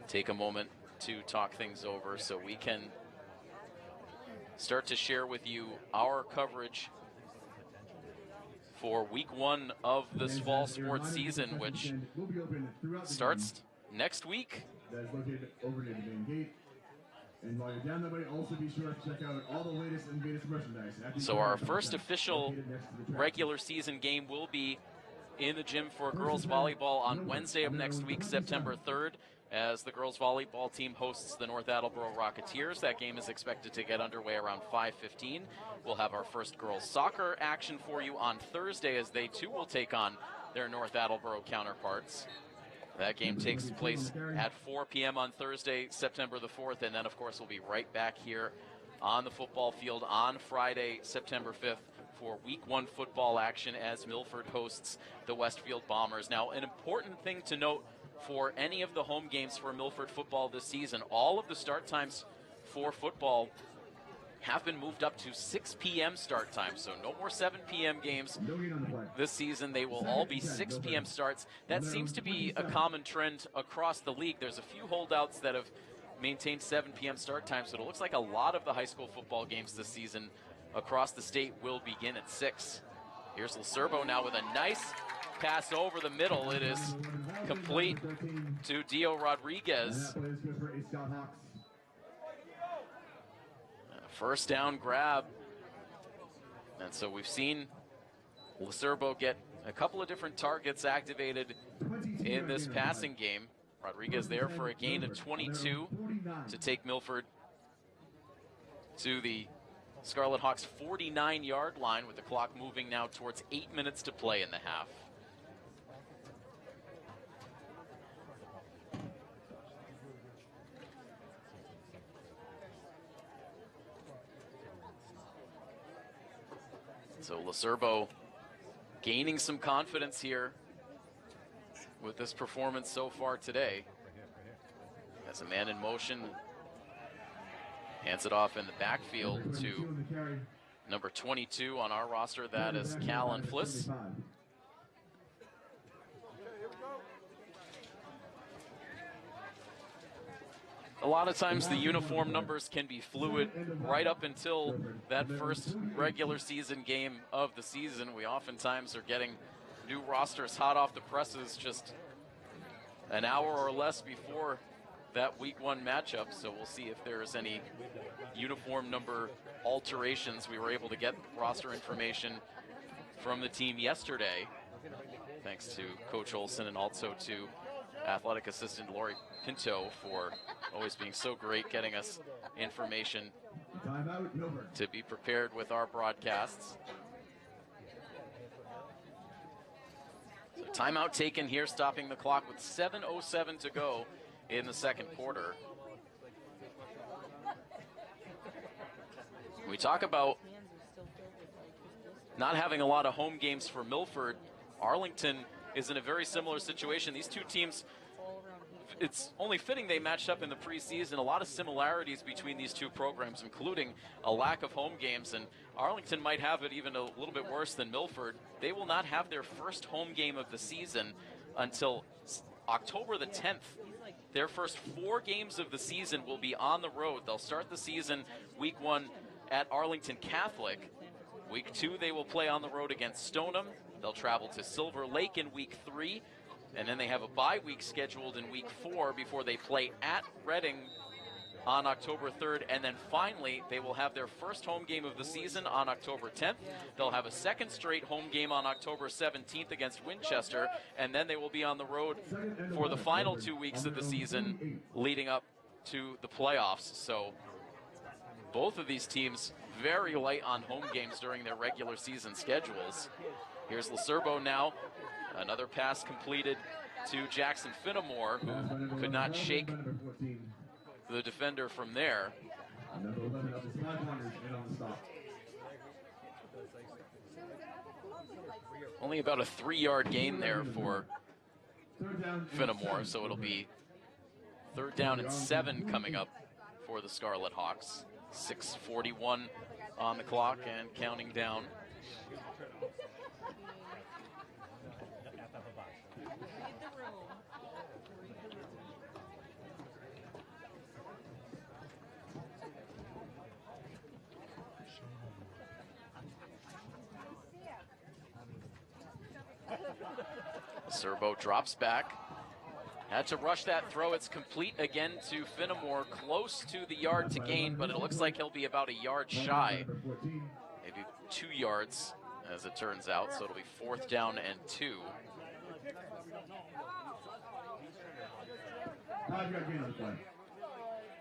take a moment to talk things over so we can start to share with you our coverage for week 1 of this fall sports season, which starts next week. That is located over near the main gate. And while you're down that way, also be sure to check out all the latest and greatest merchandise. So our first official regular season game will be in the gym for girls volleyball on Wednesday of next week, September 3rd. as the girls volleyball team hosts the North Attleboro Rocketeers. That game is expected to get underway around 5:15. We'll have our first girls soccer action for you on Thursday, as they too will take on their North Attleboro counterparts. That game takes place at 4 p.m. on Thursday, September the 4th, and then of course we'll be right back here on the football field on Friday, September 5th for Week 1 football action as Milford hosts the Westfield Bombers. Now, an important thing to note for any of the home games for Milford football this season, all of the start times for football have been moved up to 6 p.m. start time, so no more 7 p.m. games this season. They will all be 6 p.m. starts. That seems to be a common trend across the league. There's a few holdouts that have maintained 7 p.m. start times, so it looks like a lot of the high school football games this season across the state will begin at 6. Here's Lacerbo now with a nice pass over the middle. It is complete to Dio Rodriguez. First down grab. And so we've seen Lacerbo get a couple of different targets activated in this passing game. Rodriguez there for a gain of 22 to take Milford to the Scarlet Hawks' 49-yard line, with the clock moving now towards 8 minutes to play in the half. So Lacerbo gaining some confidence here with this performance so far today. As a man in motion, hands it off in the backfield to number 22 on our roster. That is Callan Fliss. A lot of times the uniform numbers can be fluid right up until that first regular season game of the season. We oftentimes are getting new rosters hot off the presses just an hour or less before that Week 1 matchup. So we'll see if there's any uniform number alterations. We were able to get roster information from the team yesterday, thanks to Coach Olson and also to athletic assistant Lori Pinto for always being so great getting us information to be prepared with our broadcasts. So timeout taken here, stopping the clock with 7:07 to go in the second quarter. We talk about not having a lot of home games for Milford. Arlington is in a very similar situation. These two teams, it's only fitting they matched up in the preseason. A lot of similarities between these two programs, including a lack of home games, and Arlington might have it even a little bit worse than Milford. They will not have their first home game of the season until October the 10th. Their first 4 games of the season will be on the road. They'll start the season Week 1 at Arlington Catholic. Week 2 they will play on the road against Stoneham. They'll travel to Silver Lake in Week 3, and then they have a bye week scheduled in Week 4 before they play at Reading on October 3rd, and then finally they will have their first home game of the season on October 10th. They'll have a second straight home game on October 17th against Winchester, and then they will be on the road for the final 2 weeks of the season leading up to the playoffs. So both of these teams very light on home games during their regular season schedules. Here's Lacerbo now. Another pass completed to Jackson Finnemore, who could not shake the defender from there. Only about a 3-yard gain there for Finnemore, so it'll be 3rd down and 7 coming up for the Scarlet Hawks. 6:41 on the clock and counting down. Serbo drops back. Had to rush that throw. It's complete again to Finnemore, close to the yard to gain, but it looks like he'll be about a yard shy. Maybe 2 yards, as it turns out, so it'll be 4th down and 2. 5-yard gain on the play.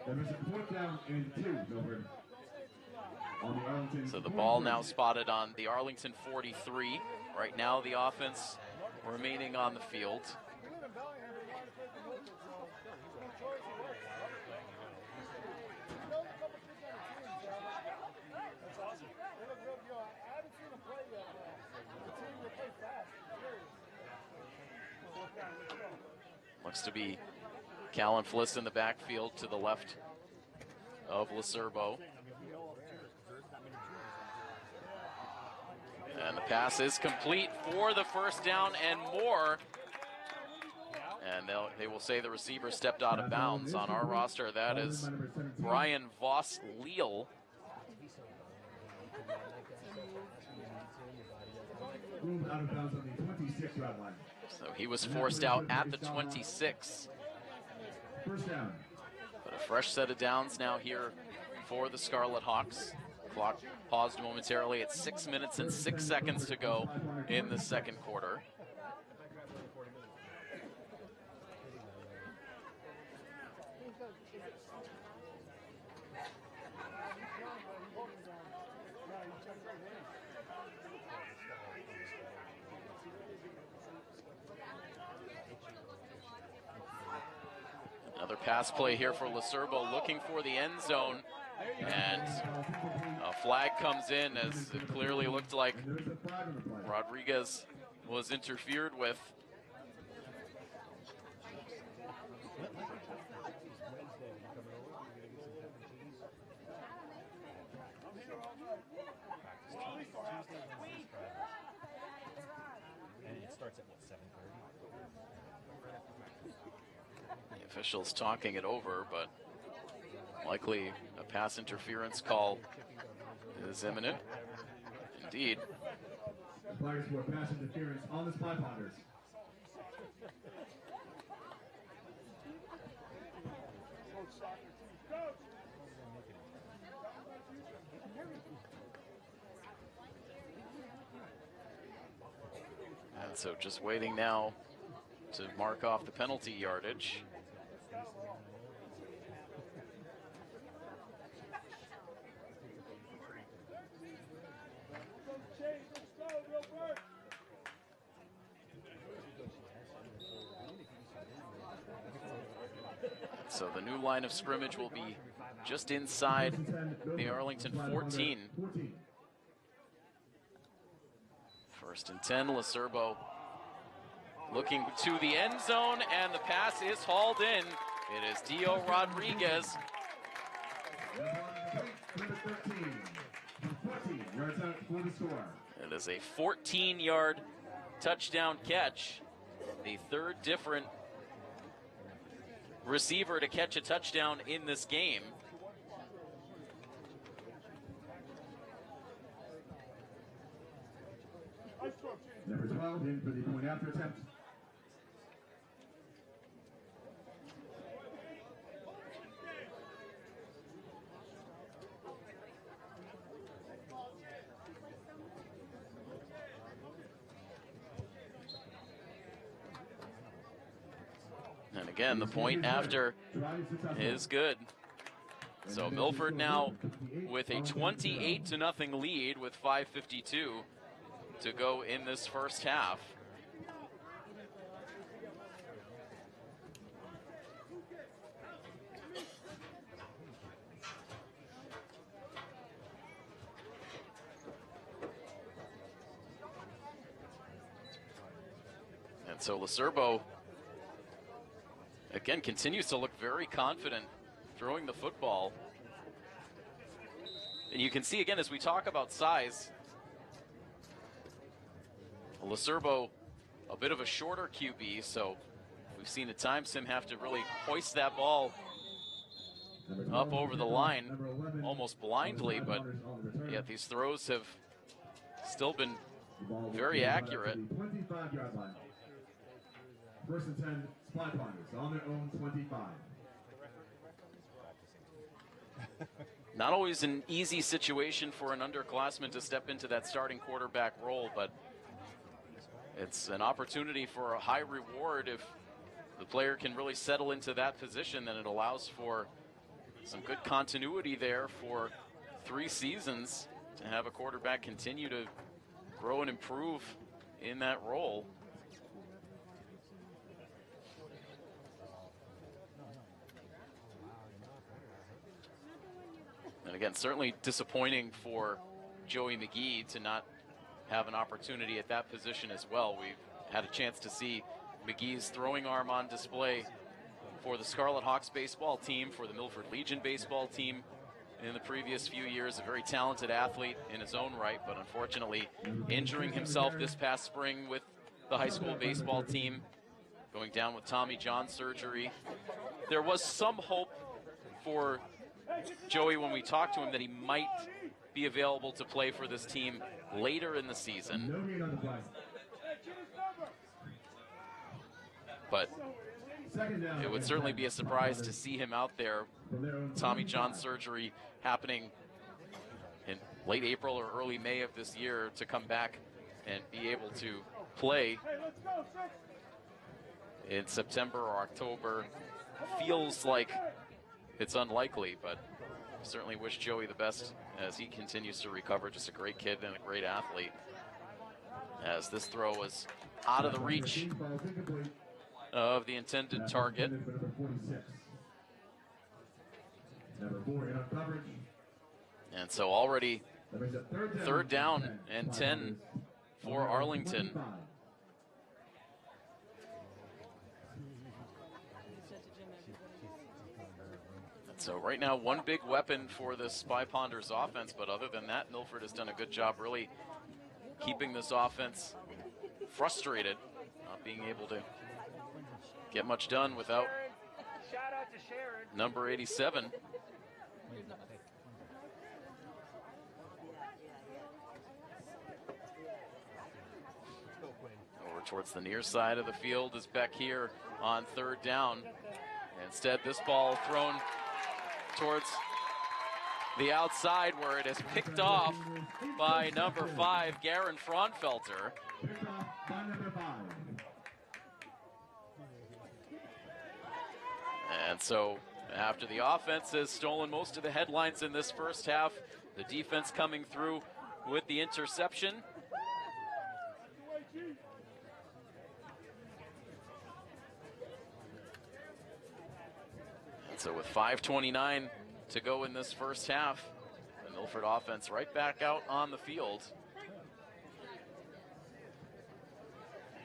That was a 4th down and 2, Milford. On the Arlington So the ball now spotted on the Arlington 43. Right now the offense remaining on the field. Looks to be Callan Fliss in the backfield to the left of Lacerbo. And the pass is complete for the first down and more. And they will say the receiver stepped out of bounds. On our roster, that is Brian Voss-Leal. Out of bounds on the 26-yard line. So he was forced out at the 26. First down. But a fresh set of downs now here for the Scarlet Hawks. Clock paused momentarily at 6 minutes and 6 seconds to go in the second quarter. Another pass play here for Lacerbo, looking for the end zone, and a flag comes in as it clearly looked like Rodriguez was interfered with. And it starts at what, 7:30? The officials talking it over, but likely a pass interference call is imminent. Indeed. The players for pass interference on the Spy Potters. And so just waiting now to mark off the penalty yardage. So the new line of scrimmage will be just inside the Arlington 14. First and 10, Lacerbo looking to the end zone, and the pass is hauled in. It is Dio Rodriguez. It is a 14-yard touchdown catch, the third different receiver to catch a touchdown in this game. Number 12 in for the point after attempt. And again, the point after is good. So Milford now with a 28-0 lead with 5:52 to go in this first half. And so Lacerbo again continues to look very confident throwing the football. And you can see again as we talk about size, Lacerbo, a bit of a shorter QB, so we've seen at times him have to really hoist that ball up over the line almost blindly, but yet these throws have still been very accurate. 25-yard line. First and 10, Spy Potters on their own 25. Not always an easy situation for an underclassman to step into that starting quarterback role, but it's an opportunity for a high reward if the player can really settle into that position, then it allows for some good continuity there for 3 seasons to have a quarterback continue to grow and improve in that role. And again, certainly disappointing for Joey McGee to not have an opportunity at that position as well. We've had a chance to see McGee's throwing arm on display for the Scarlet Hawks baseball team, for the Milford Legion baseball team in the previous few years. A very talented athlete in his own right, but unfortunately injuring himself this past spring with the high school baseball team, going down with Tommy John surgery. There was some hope for Joey when we talked to him that he might be available to play for this team later in the season. But it would certainly be a surprise to see him out there. Tommy John surgery happening in late April or early May of this year, to come back and be able to play in September or October feels like it's unlikely, but certainly wish Joey the best as he continues to recover. Just a great kid and a great athlete. As this throw was out of the reach of the intended target. And so already 3rd down and 10 for Arlington. So right now, one big weapon for this Spy Ponders offense, but other than that, Milford has done a good job really keeping this offense frustrated, not being able to get much done without number 87. Over towards the near side of the field is Beck here on 3rd down. Instead, this ball thrown towards the outside, where it is picked off by number 5, Garen Fraunfelter. And so after the offense has stolen most of the headlines in this first half, the defense coming through with the interception. So with 5:29 to go in this first half, the Milford offense right back out on the field.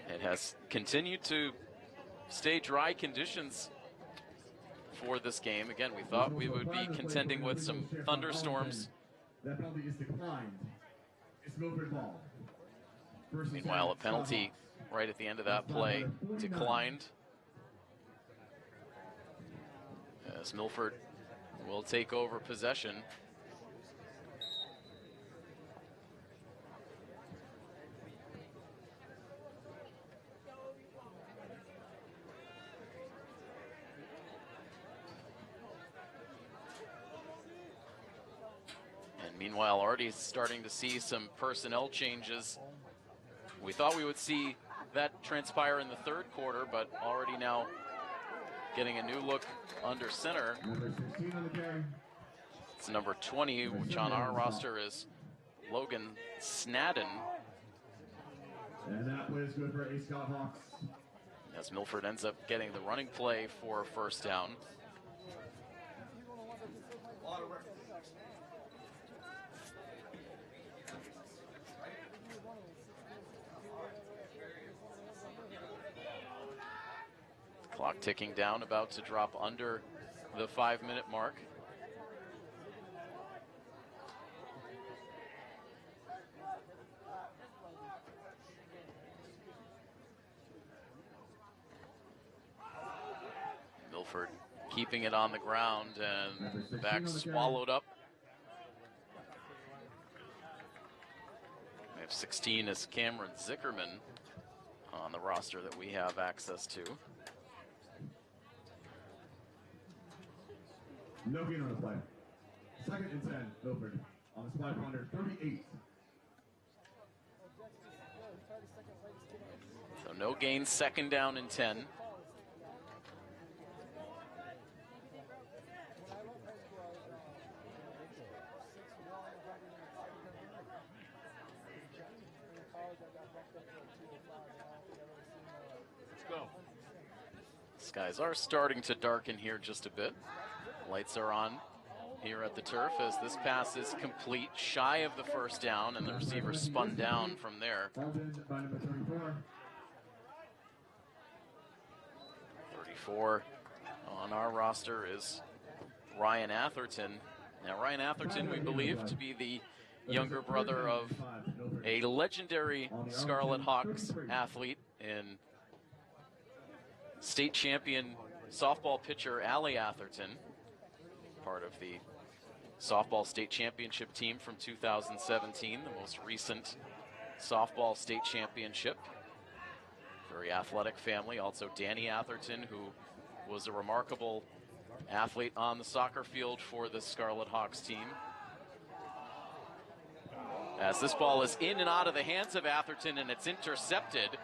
It has continued to stay dry conditions for this game. Again, we thought we would be contending with some thunderstorms. That penalty is declined. It's Milford ball. Meanwhile, a penalty right at the end of that play declined, as Milford will take over possession. And meanwhile, already starting to see some personnel changes. We thought we would see that transpire in the 3rd quarter, but already now getting a new look under center. It's number 20, which on our roster is Logan Snadden. And that play is good for A Scott Hawks. As Milford ends up getting the running play for 1st down. Clock ticking down, about to drop under the 5-minute mark. Milford keeping it on the ground, and back swallowed up. We have 16 is Cameron Zickerman on the roster that we have access to. No gain on the play. 2nd and 10, Milford on the Spy Ponder, 38. So no gain, 2nd down and 10. Skies are starting to darken here just a bit. Lights are on here at the turf as this pass is complete, shy of the first down, and the receiver spun down from there. 34 on our roster is Ryan Atherton. Now, Ryan Atherton, we believe to be the younger brother of a legendary Scarlet Hawks athlete in state champion softball pitcher Allie Atherton, part of the softball state championship team from 2017, the most recent softball state championship. Very athletic family. Also Danny Atherton, who was a remarkable athlete on the soccer field for the Scarlet Hawks team. As this ball is in and out of the hands of Atherton, and it's intercepted.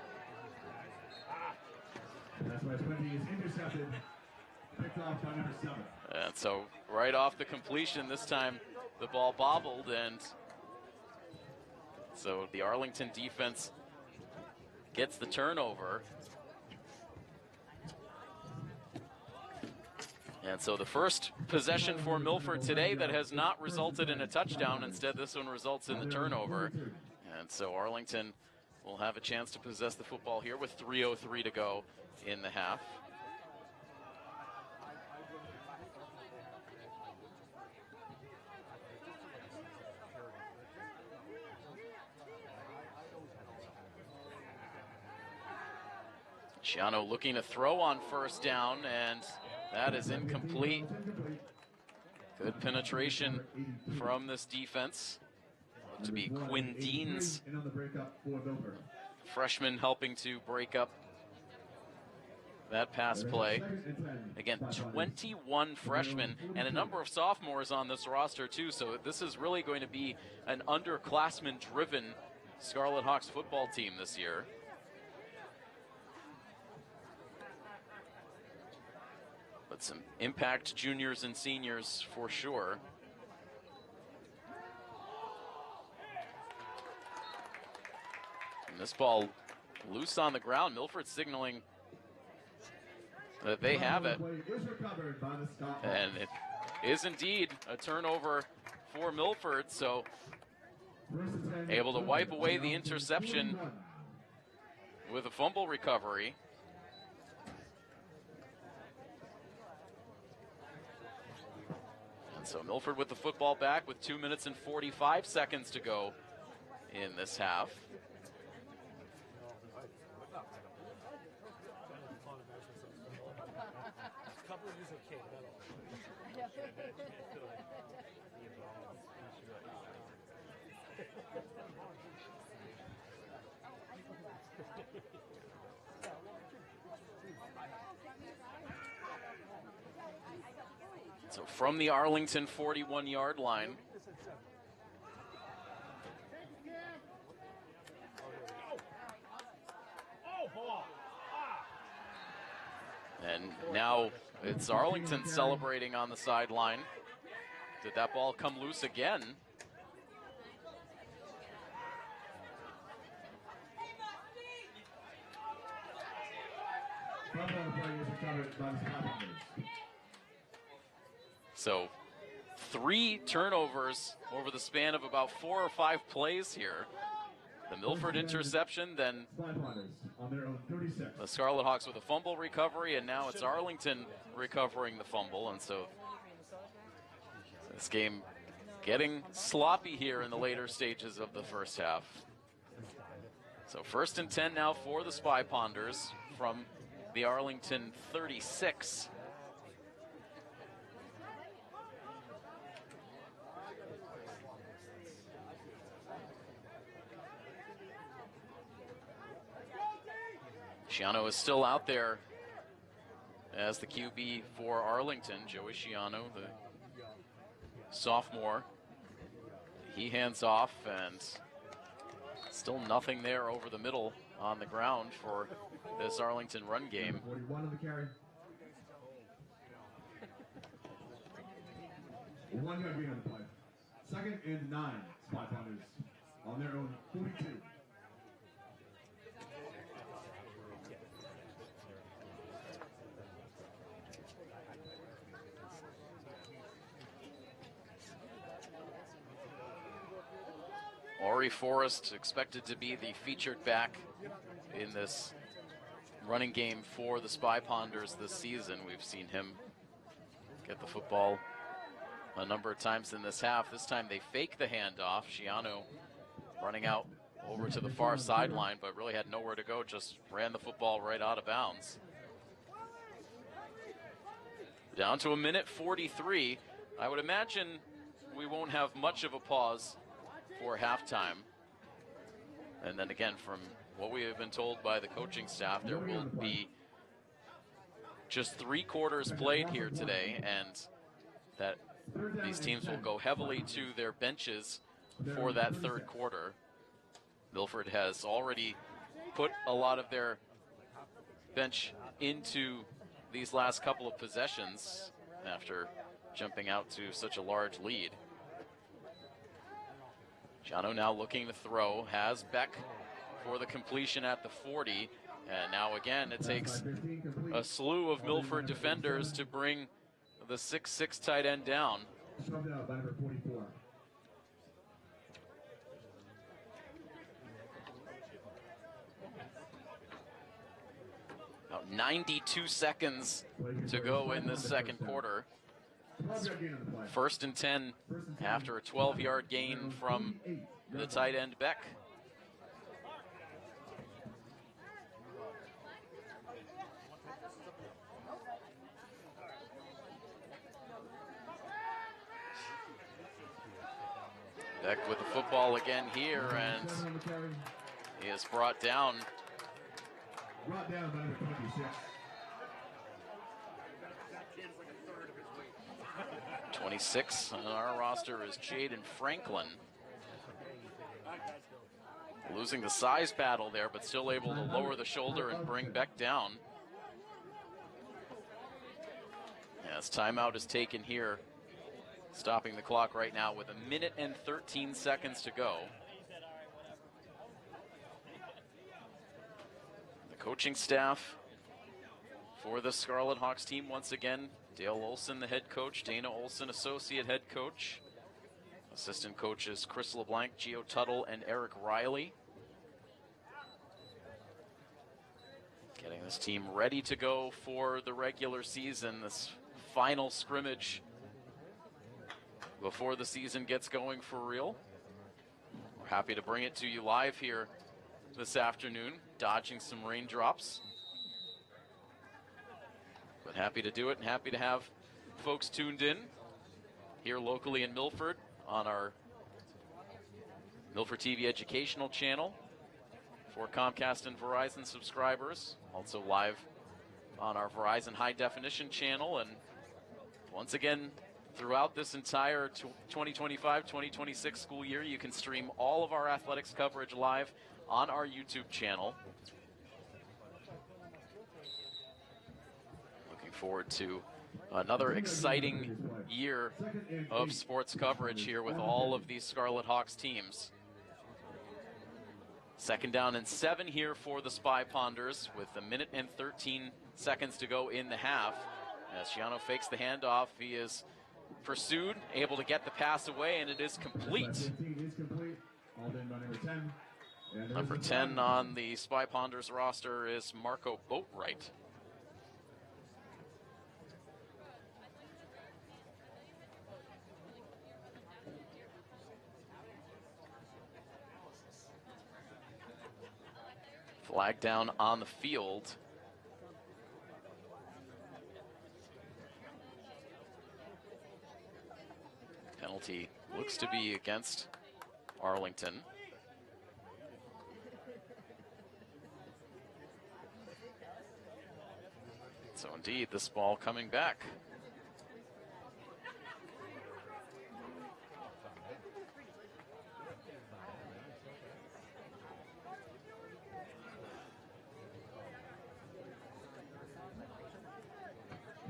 That's why 20 is intercepted. Picked off by number 7. And so right off the completion, this time the ball bobbled, and so the Arlington defense gets the turnover. And so the first possession for Milford today that has not resulted in a touchdown. Instead, this one results in the turnover. And so Arlington will have a chance to possess the football here with 3:03 to go in the half. Ciano looking to throw on first down, and that is incomplete. Good penetration from this defense. To be Quinn Dean's freshman helping to break up that pass play. Again, 21 freshmen and a number of sophomores on this roster too, so this is really going to be an underclassmen-driven Scarlet Hawks football team this year. But some impact juniors and seniors for sure. And this ball loose on the ground. Milford signaling that they have it. And it is indeed a turnover for Milford, so able to wipe away the interception with a fumble recovery. So Milford with the football back with 2 minutes and 45 seconds to go in this half. So from the Arlington 41-yard line. And now it's Arlington celebrating on the sideline. Did that ball come loose again? So 3 turnovers over the span of about 4 or 5 plays here. The Milford interception, then the Scarlet Hawks with a fumble recovery, and now it's Arlington recovering the fumble. And so this game getting sloppy here in the later stages of the first half. So 1st and 10 now for the Spy Ponders from the Arlington 36. Ciano is still out there as the QB for Arlington. Joey Ciano, the sophomore. He hands off, and still nothing there over the middle on the ground for this Arlington run game. 41 of the carry. 1 yard gain on the play. 2nd and 9, Spy Ponders on their own 42. Ori Forrest expected to be the featured back in this running game for the Spy Ponders this season. We've seen him get the football a number of times in this half. This time they fake the handoff. Shiano running out over to the far sideline, but really had nowhere to go, just ran the football right out of bounds. Down to 1:43. I would imagine we won't have much of a pause for halftime. And then again, from what we have been told by the coaching staff, there will be just 3 quarters played here today, and that these teams will go heavily to their benches for that third quarter. Milford has already put a lot of their bench into these last couple of possessions after jumping out to such a large lead. Jano now looking to throw, has Beck for the completion at the 40, and now again it takes a slew of Milford defenders to bring the 6'6" tight end down. About 92 seconds to go in this second quarter. First and 10 after a 12-yard gain from the tight end Beck. Beck with the football again here, and he is brought down. Brought down by number 26. 26 on our roster is Jaden Franklin. Losing the size battle there, but still able to lower the shoulder and bring Beck down. As timeout is taken here, stopping the clock right now with 1:13 to go. The coaching staff for the Scarlet Hawks team once again: Dale Olson, the head coach; Dana Olson, associate head coach; assistant coaches Chris LeBlanc, Gio Tuttle, and Eric Riley. Getting this team ready to go for the regular season, this final scrimmage before the season gets going for real. We're happy to bring it to you live here this afternoon, dodging some raindrops. But happy to do it, and happy to have folks tuned in here locally in Milford on our Milford TV educational channel for Comcast and Verizon subscribers. Also live on our Verizon High Definition channel. And once again, throughout this entire 2025-2026 school year, you can stream all of our athletics coverage live on our YouTube channel. Forward to another exciting year of sports coverage here with all of these Scarlet Hawks teams. Second down and 7 here for the Spy Ponders with 1:13 to go in the half. As Shiano fakes the handoff, he is pursued, able to get the pass away, and it is complete. Number 10 on the Spy Ponders roster is Marco Boatwright. Flag down on the field. Penalty looks to be against Arlington. So indeed, this ball coming back.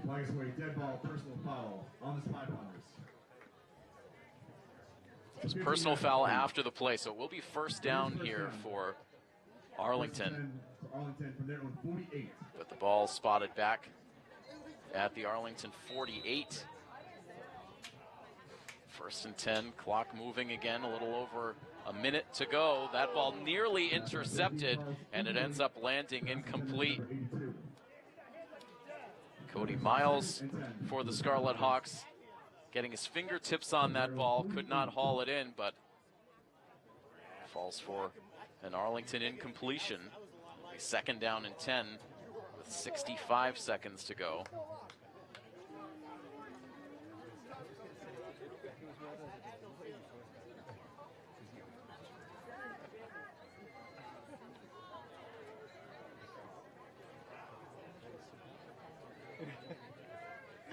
Flags away, dead ball, personal foul on the Spy Ponders. It's personal foul after the play, so it will be first down here for Arlington. Arlington from their own 48. But the ball spotted back at the Arlington 48. First and 10, clock moving again, a little over a minute to go. That ball nearly intercepted, and it ends up landing incomplete. Cody Miles for the Scarlet Hawks, getting his fingertips on that ball, could not haul it in, but falls for an Arlington incompletion. A second down and 10 with 65 seconds to go.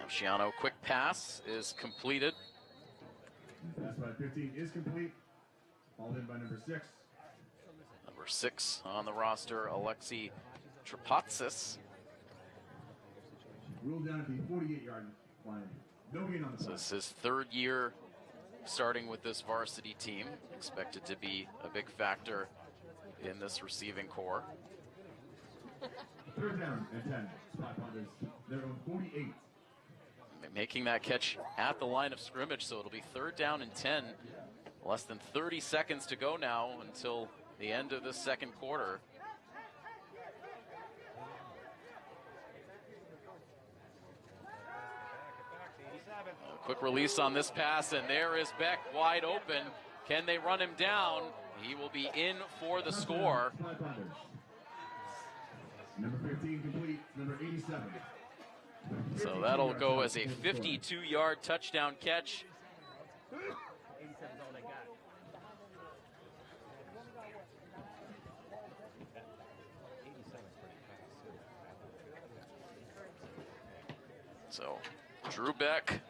Shiano, quick pass is completed. Pass by 15 is complete. Hauled in by number 6. Number 6 on the roster, Alexi Trapatsis. Ruled down at the 48-yard line. No gain on the play. This is his third year starting with this varsity team. Expected to be a big factor in this receiving core. Third down and 10. Spy Ponders. They're on 48. Making that catch at the line of scrimmage, so it'll be third down and 10. Less than 30 seconds to go now until the end of this second quarter. A quick release on this pass, and there is Beck wide open. Can they run him down? He will be in for the score. Number 15 complete, number 87. So that'll go as a 52-yard touchdown catch. So Drew Beck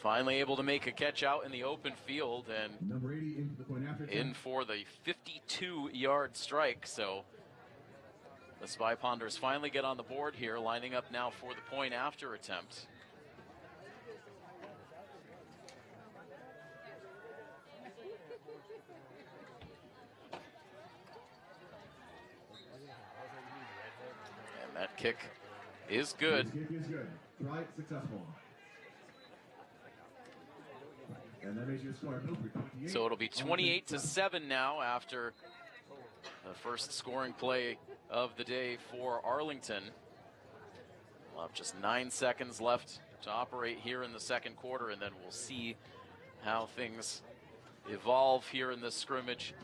finally able to make a catch out in the open field and number 80 into the point after in for the 52-yard strike. So the Spy Ponders finally get on the board here, lining up now for the point after attempt. And that kick is good. This kick is good. Try it, successful. And that makes your score Milford 28. So it'll be 28-7 now after the first scoring play of the day for Arlington. We'll have just 9 seconds left to operate here in the second quarter, and then we'll see how things evolve here in this scrimmage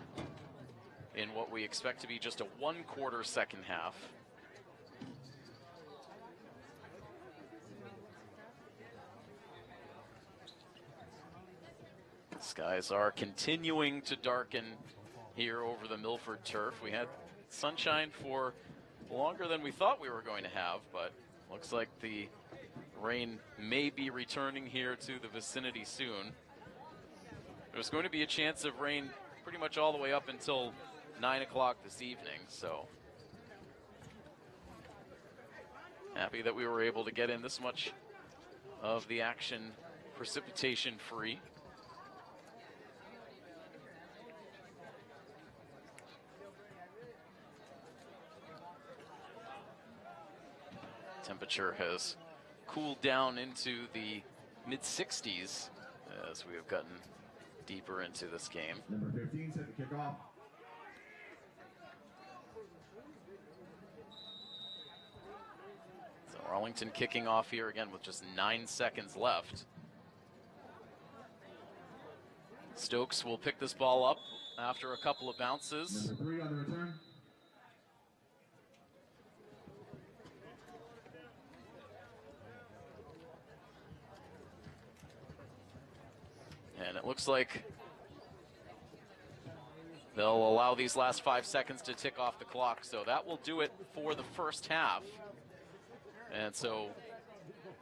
in what we expect to be just a one-quarter second half. Skies are continuing to darken here over the Milford turf. We had sunshine for longer than we thought we were going to have, but looks like the rain may be returning here to the vicinity soon. There's going to be a chance of rain pretty much all the way up until 9 o'clock this evening, so happy that we were able to get in this much of the action precipitation free. Temperature has cooled down into the mid-60s as we have gotten deeper into this game. Number 15 set to kick off. So Arlington kicking off here again with just 9 seconds left. Stokes will pick this ball up after a couple of bounces. Number 3 on the return. And it looks like they'll allow these last 5 seconds to tick off the clock. So that will do it for the first half. And so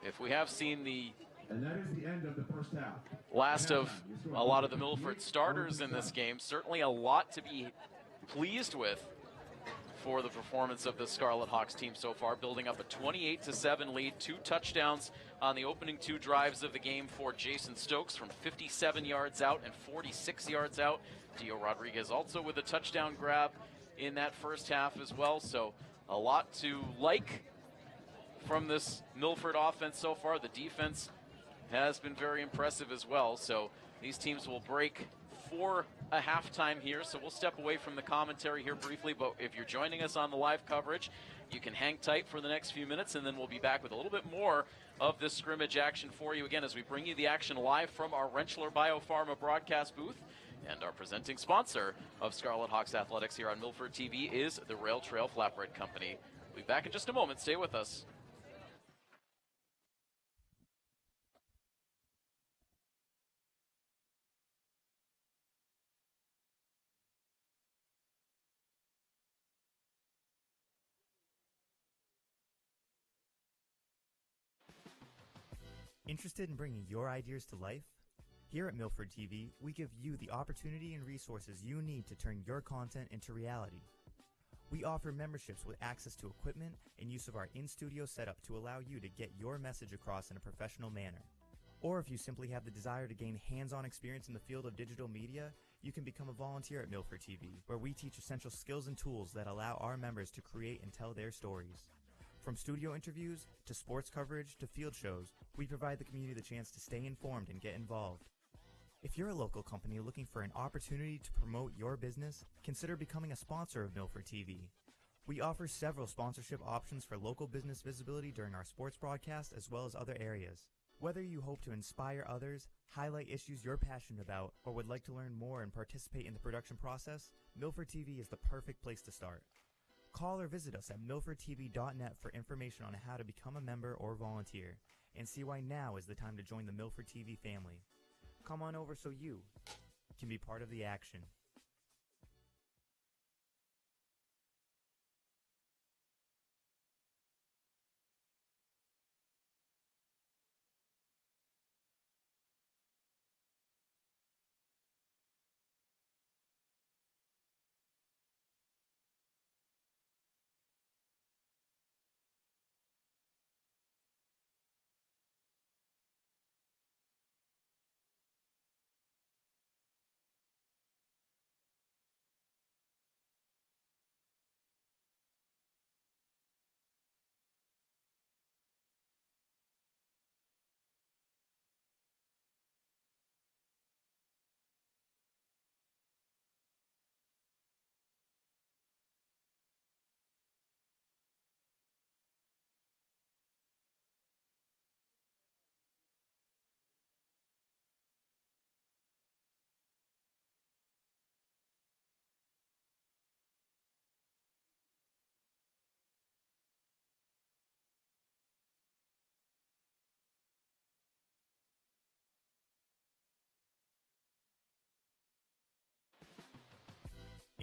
if we have seen the and that is the end of the first half. Last of a lot of the Milford starters in this game, certainly a lot to be pleased with for the performance of the Scarlet Hawks team so far, building up a 28-7 lead, 2 touchdowns on the opening 2 drives of the game for Jason Stokes from 57 yards out and 46 yards out. Dio Rodriguez also with a touchdown grab in that first half as well. So a lot to like from this Milford offense so far. The defense has been very impressive as well. So these teams will break for a halftime here. So we'll step away from the commentary here briefly. But if you're joining us on the live coverage, you can hang tight for the next few minutes, and then we'll be back with a little bit more of this scrimmage action for you again as we bring you the action live from our Rentschler Biopharma broadcast booth. And our presenting sponsor of Scarlet Hawks Athletics here on Milford TV is the Rail Trail Flatbread Company. We'll be back in just a moment. Stay with us. Interested in bringing your ideas to life? Here at Milford TV, we give you the opportunity and resources you need to turn your content into reality. We offer memberships with access to equipment and use of our in-studio setup to allow you to get your message across in a professional manner. Or if you simply have the desire to gain hands-on experience in the field of digital media, you can become a volunteer at Milford TV, where we teach essential skills and tools that allow our members to create and tell their stories. From studio interviews, to sports coverage, to field shows, we provide the community the chance to stay informed and get involved. If you're a local company looking for an opportunity to promote your business, consider becoming a sponsor of Milford TV. We offer several sponsorship options for local business visibility during our sports broadcast as well as other areas. Whether you hope to inspire others, highlight issues you're passionate about, or would like to learn more and participate in the production process, Milford TV is the perfect place to start. Call or visit us at milfordtv.net for information on how to become a member or volunteer, and see why now is the time to join the Milford TV family. Come on over so you can be part of the action.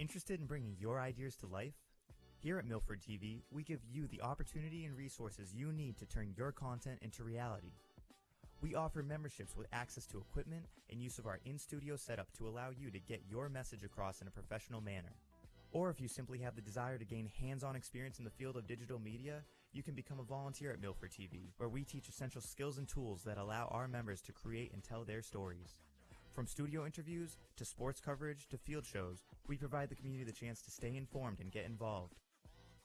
Interested in bringing your ideas to life? Here at Milford TV, we give you the opportunity and resources you need to turn your content into reality. We offer memberships with access to equipment and use of our in-studio setup to allow you to get your message across in a professional manner. Or if you simply have the desire to gain hands-on experience in the field of digital media, you can become a volunteer at Milford TV, where we teach essential skills and tools that allow our members to create and tell their stories. From studio interviews, to sports coverage, to field shows, we provide the community the chance to stay informed and get involved.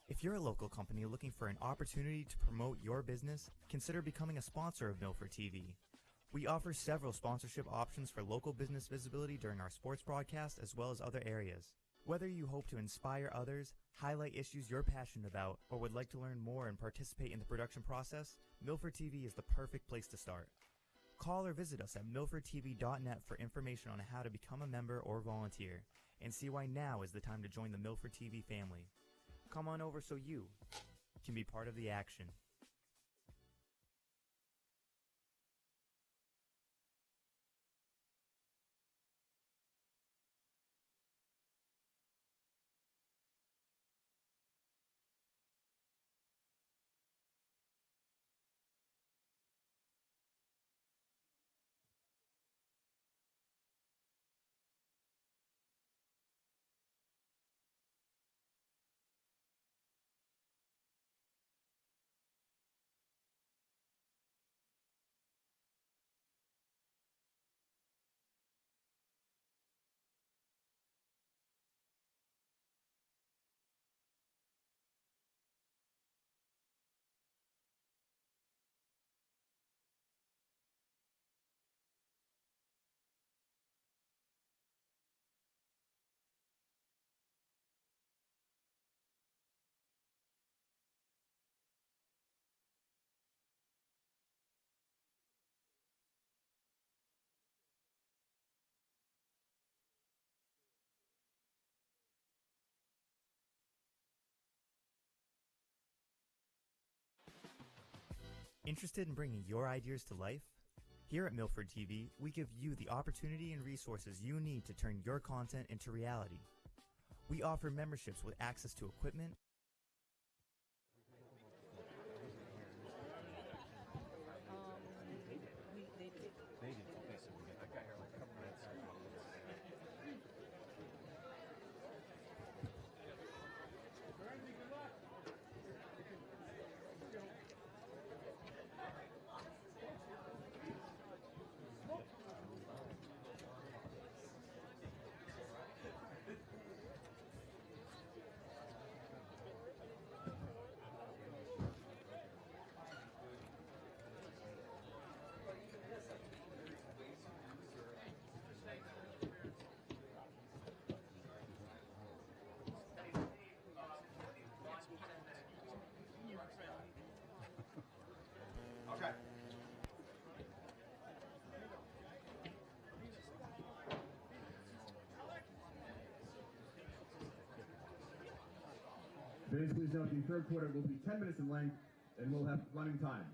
If you're a local company looking for an opportunity to promote your business, consider becoming a sponsor of Milford TV. We offer several sponsorship options for local business visibility during our sports broadcast as well as other areas. Whether you hope to inspire others, highlight issues you're passionate about, or would like to learn more and participate in the production process, Milford TV is the perfect place to start. Call or visit us at milfordtv.net for information on how to become a member or volunteer, and see why now is the time to join the Milford TV family. Come on over so you can be part of the action. Interested in bringing your ideas to life? Here at Milford TV, we give you the opportunity and resources you need to turn your content into reality. We offer memberships with access to equipment, Fans, please note the third quarter will be 10 minutes in length and we'll have running time.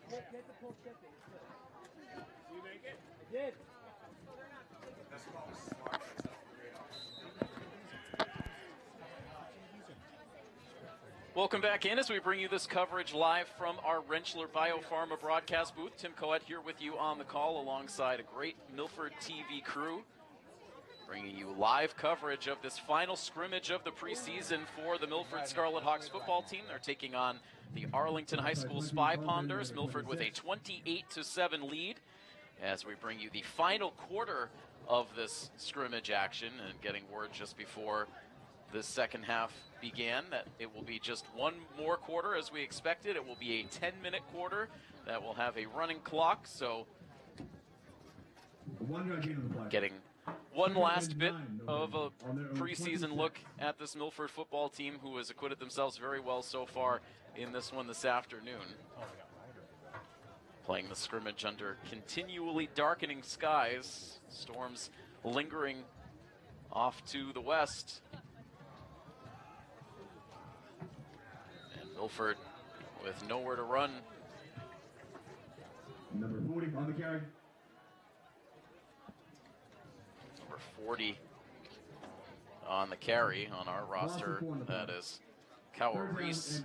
Get the pull check in. You make it? I did. That's called smart. Welcome back in as we bring you this coverage live from our Rentschler Biopharma broadcast booth. Tim Coette here with you on the call alongside a great Milford TV crew, bringing you live coverage of this final scrimmage of the preseason for the Milford Scarlet Hawks football team. They're taking on the Arlington High School Spy Ponders. Milford with a 28-7 lead as we bring you the final quarter of this scrimmage action, and getting word just before the second half began that it will be just one more quarter as we expected. It will be a 10-minute quarter that will have a running clock, so getting one last bit of a preseason look at this Milford football team, who has acquitted themselves very well so far in this one this afternoon. Playing the scrimmage under continually darkening skies, storms lingering off to the west. Milford with nowhere to run. Number 40 on the carry. Number 40 on the carry on our roster. That is Kyle Reese,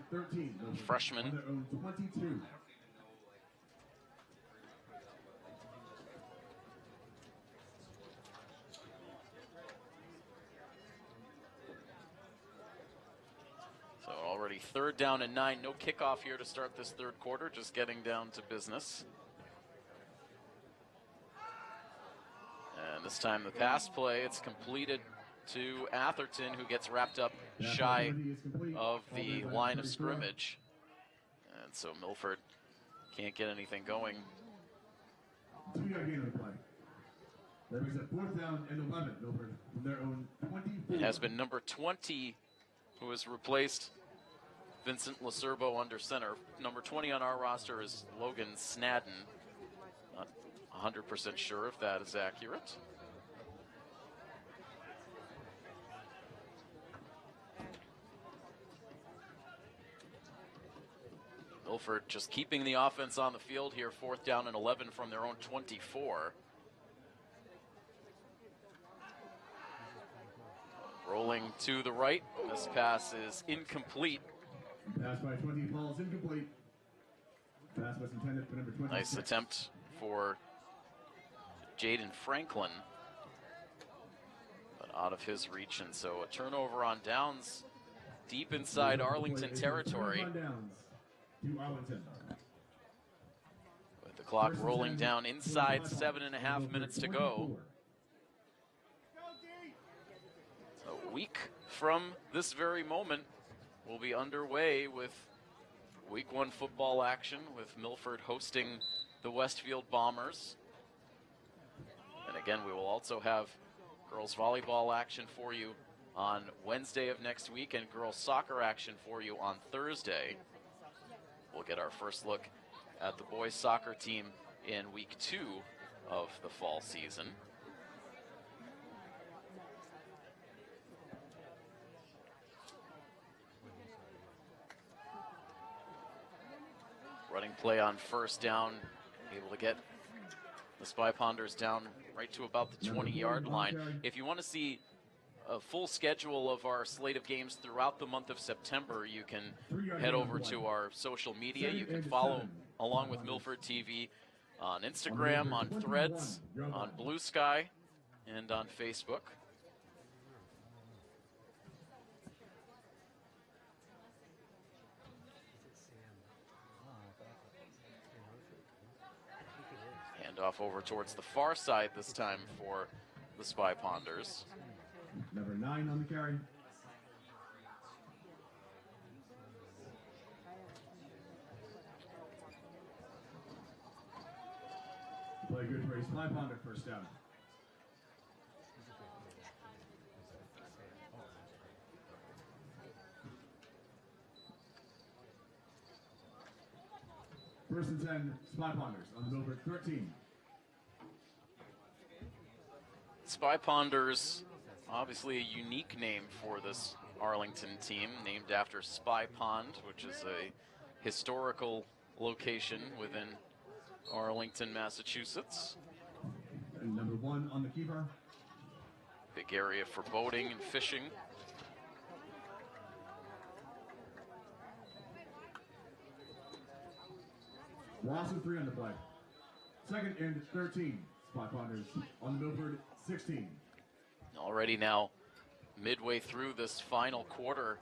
freshman. 22. So already 3rd down and 9. No kickoff here to start this third quarter, just getting down to business. And this time the pass play, it's completed to Atherton, who gets wrapped up shy of the line of scrimmage. And so Milford can't get anything going. 2-yard gain on the play. That brings up 4th down and 11, Milford, from their own 24. It has been number 20 who has replaced Vincent Lacerbo under center. Number 20 on our roster is Logan Snadden. Not 100% sure if that is accurate. Milford just keeping the offense on the field here. 4th down and 11 from their own 24. Rolling to the right. This pass is incomplete. Pass by 20, ball is incomplete. Pass was intended for number 20. Nice attempt for Jaden Franklin, but out of his reach, and so a turnover on downs deep inside Arlington territory. To Arlington. With the clock rolling down inside 7.5 minutes to go. A week from this very moment, we'll be underway with Week 1 football action, with Milford hosting the Westfield Bombers. And again, we will also have girls volleyball action for you on Wednesday of next week, and girls soccer action for you on Thursday. We'll get our first look at the boys soccer team in Week 2 of the fall season. play on first down, able to get the Spy Ponders down right to about the 20-yard line. If you want to see a full schedule of our slate of games throughout the month of September, you can head over to our social media. You can follow along with Milford TV on Instagram, on Threads, on Blue Sky, and on Facebook. Hand off over towards the far side this time for the Spy Ponders. Number 9 on the carry. Play good for a Spy Ponder first down. First and 10, Spy Ponders on the Milford 13. Spy Ponders, obviously a unique name for this Arlington team, named after Spy Pond, which is a historical location within Arlington, Massachusetts. And number 1 on the keeper. Big area for boating and fishing. Loss of 3 on the play. Second and 13, Spy Ponders on the Milford 16. Already now midway through this final quarter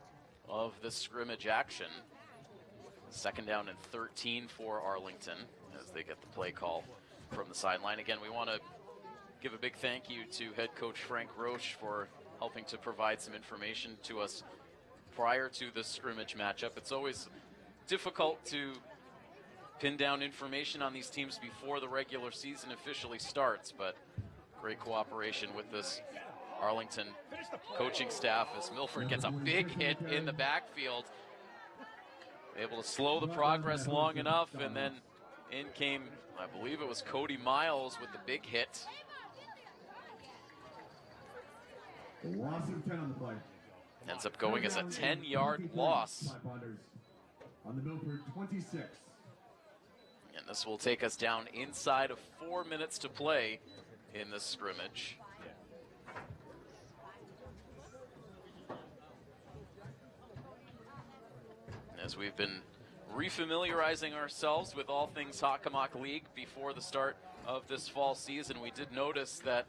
of this scrimmage action. Second down and 13 for Arlington as they get the play call from the sideline. Again, we want to give a big thank you to head coach Frank Roche for helping to provide some information to us prior to this scrimmage matchup. It's always difficult to pin down information on these teams before the regular season officially starts, but great cooperation with this Arlington coaching staff as Milford gets a big hit in the backfield. Able to slow the progress long enough, and then in came, I believe it was Cody Miles with the big hit. Loss of 10 on the play. Ends up going as a 10-yard loss. On the Milford 26. And this will take us down inside of 4 minutes to play in this scrimmage. As we've been refamiliarizing ourselves with all things Hockomock League before the start of this fall season, we did notice that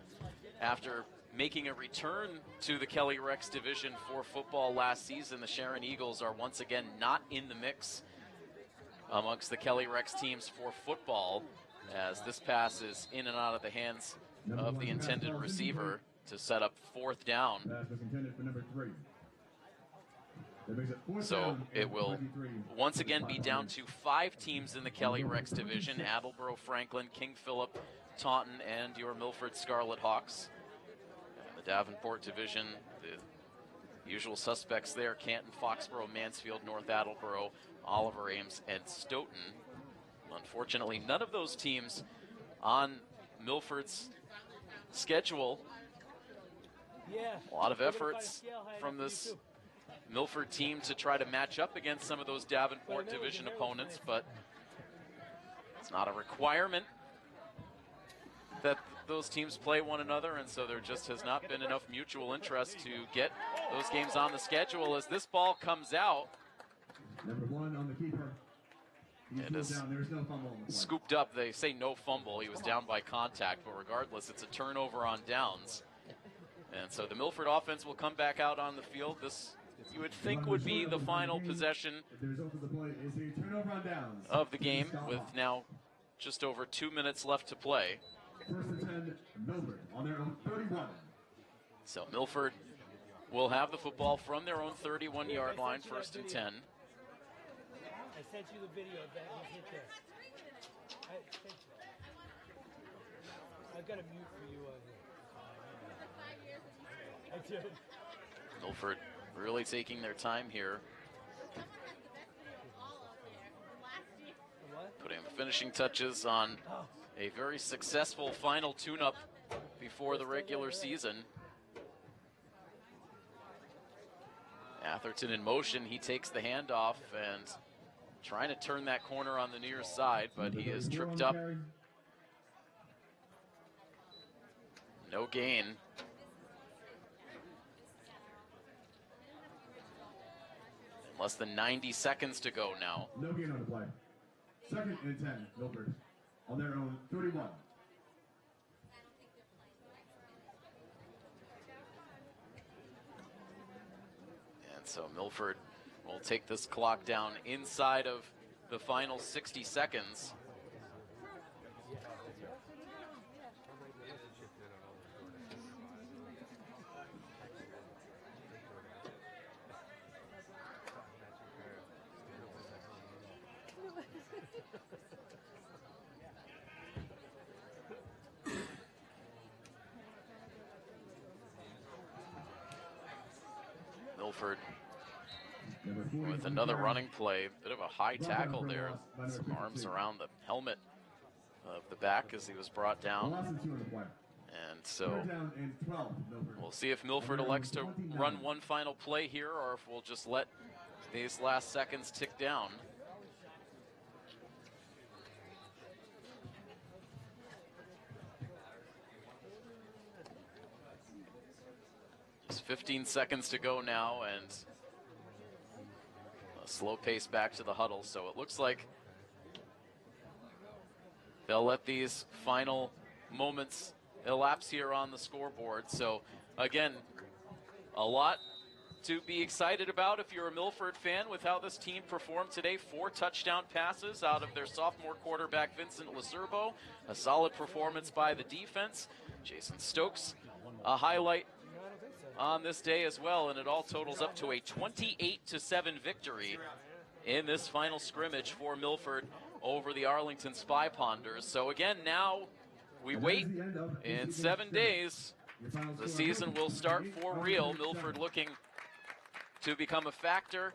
after making a return to the Kelly Rex division for football last season, the Sharon Eagles are once again not in the mix amongst the Kelly Rex teams for football, as this pass is in and out of the hands of the intended receiver to set up fourth down. Pass was intended for number 3. So it will once again be down to 5 teams in the Kelly Rex division: Attleboro, Franklin, King Philip, Taunton, and your Milford Scarlet Hawks. And the Davenport division, the usual suspects there: Canton, Foxborough, Mansfield, North Attleboro, Oliver Ames, and Stoughton. Unfortunately, none of those teams on Milford's schedule. A lot of efforts from this Milford team to try to match up against some of those Davenport division opponents, but it's not a requirement that those teams play one another, and so there just has not been enough mutual interest to get those games on the schedule. As this ball comes out, number 1 on the keeper. It is There's no fumble on the play. scooped up. They say no fumble. He was down by contact, but regardless, it's a turnover on downs. And so the Milford offense will come back out on the field. This, you would think, would be the final possession The result of the play is a turnover on downs of the game, with now just over 2 minutes left to play. First and 10, Milford on their own 31. So Milford will have the football from their own 31-yard line, first and 10. I sent you the video of that hit there. I've got a mute for you over here. I did. Milford really taking their time here, putting the finishing touches on a very successful final tune-up before the regular season. Atherton in motion, he takes the handoff, and trying to turn that corner on the near side, but he is tripped up. No gain. Less than 90 seconds to go now. No gain on the play. 2nd and 10, Milford. On their own 31. And so Milford will take this clock down inside of the final 60 seconds. Milford with another running play. Bit of a high tackle there. Some arms around the helmet of the back as he was brought down. And so we'll see if Milford elects to run one final play here or if we'll just let these last seconds tick down. Just 15 seconds to go now, and a slow pace back to the huddle. So it looks like they'll let these final moments elapse here on the scoreboard. So again, a lot to be excited about if you're a Milford fan with how this team performed today. 4 touchdown passes out of their sophomore quarterback, Vincent Lacerbo. A solid performance by the defense. Jason Stokes, a highlight on this day as well, and it all totals up to a 28-7 victory in this final scrimmage for Milford over the Arlington Spy Ponders. So again, now we wait. In 7 days, the season will start for real. Milford looking to become a factor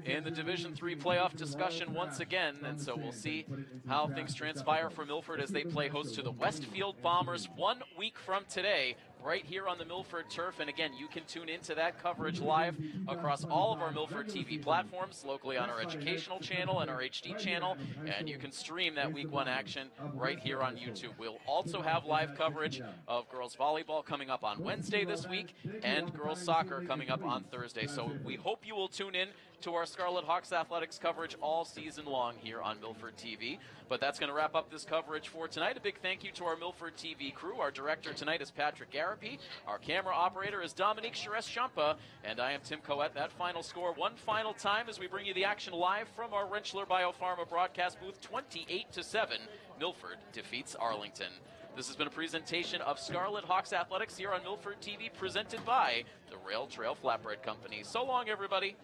in the Division III playoff discussion once again, and so we'll see how things transpire for Milford as they play host to the Westfield Bombers 1 week from today, right here on the Milford turf. And again, you can tune into that coverage live across all of our Milford TV platforms, locally on our educational channel and our HD channel, and you can stream that Week 1 action right here on YouTube. We'll also have live coverage of girls volleyball coming up on Wednesday this week and girls soccer coming up on Thursday. So we hope you will tune in to our Scarlet Hawks athletics coverage all season long here on Milford TV. But that's going to wrap up this coverage for tonight. A big thank you to our Milford TV crew. Our director tonight is Patrick Garapi. Our camera operator is Dominique Charest-Champa. And I am Tim Coette. That final score one final time as we bring you the action live from our Rentschler Biopharma broadcast booth. 28-7, Milford defeats Arlington. This has been a presentation of Scarlet Hawks Athletics here on Milford TV, presented by the Rail Trail Flatbread Company. So long, everybody.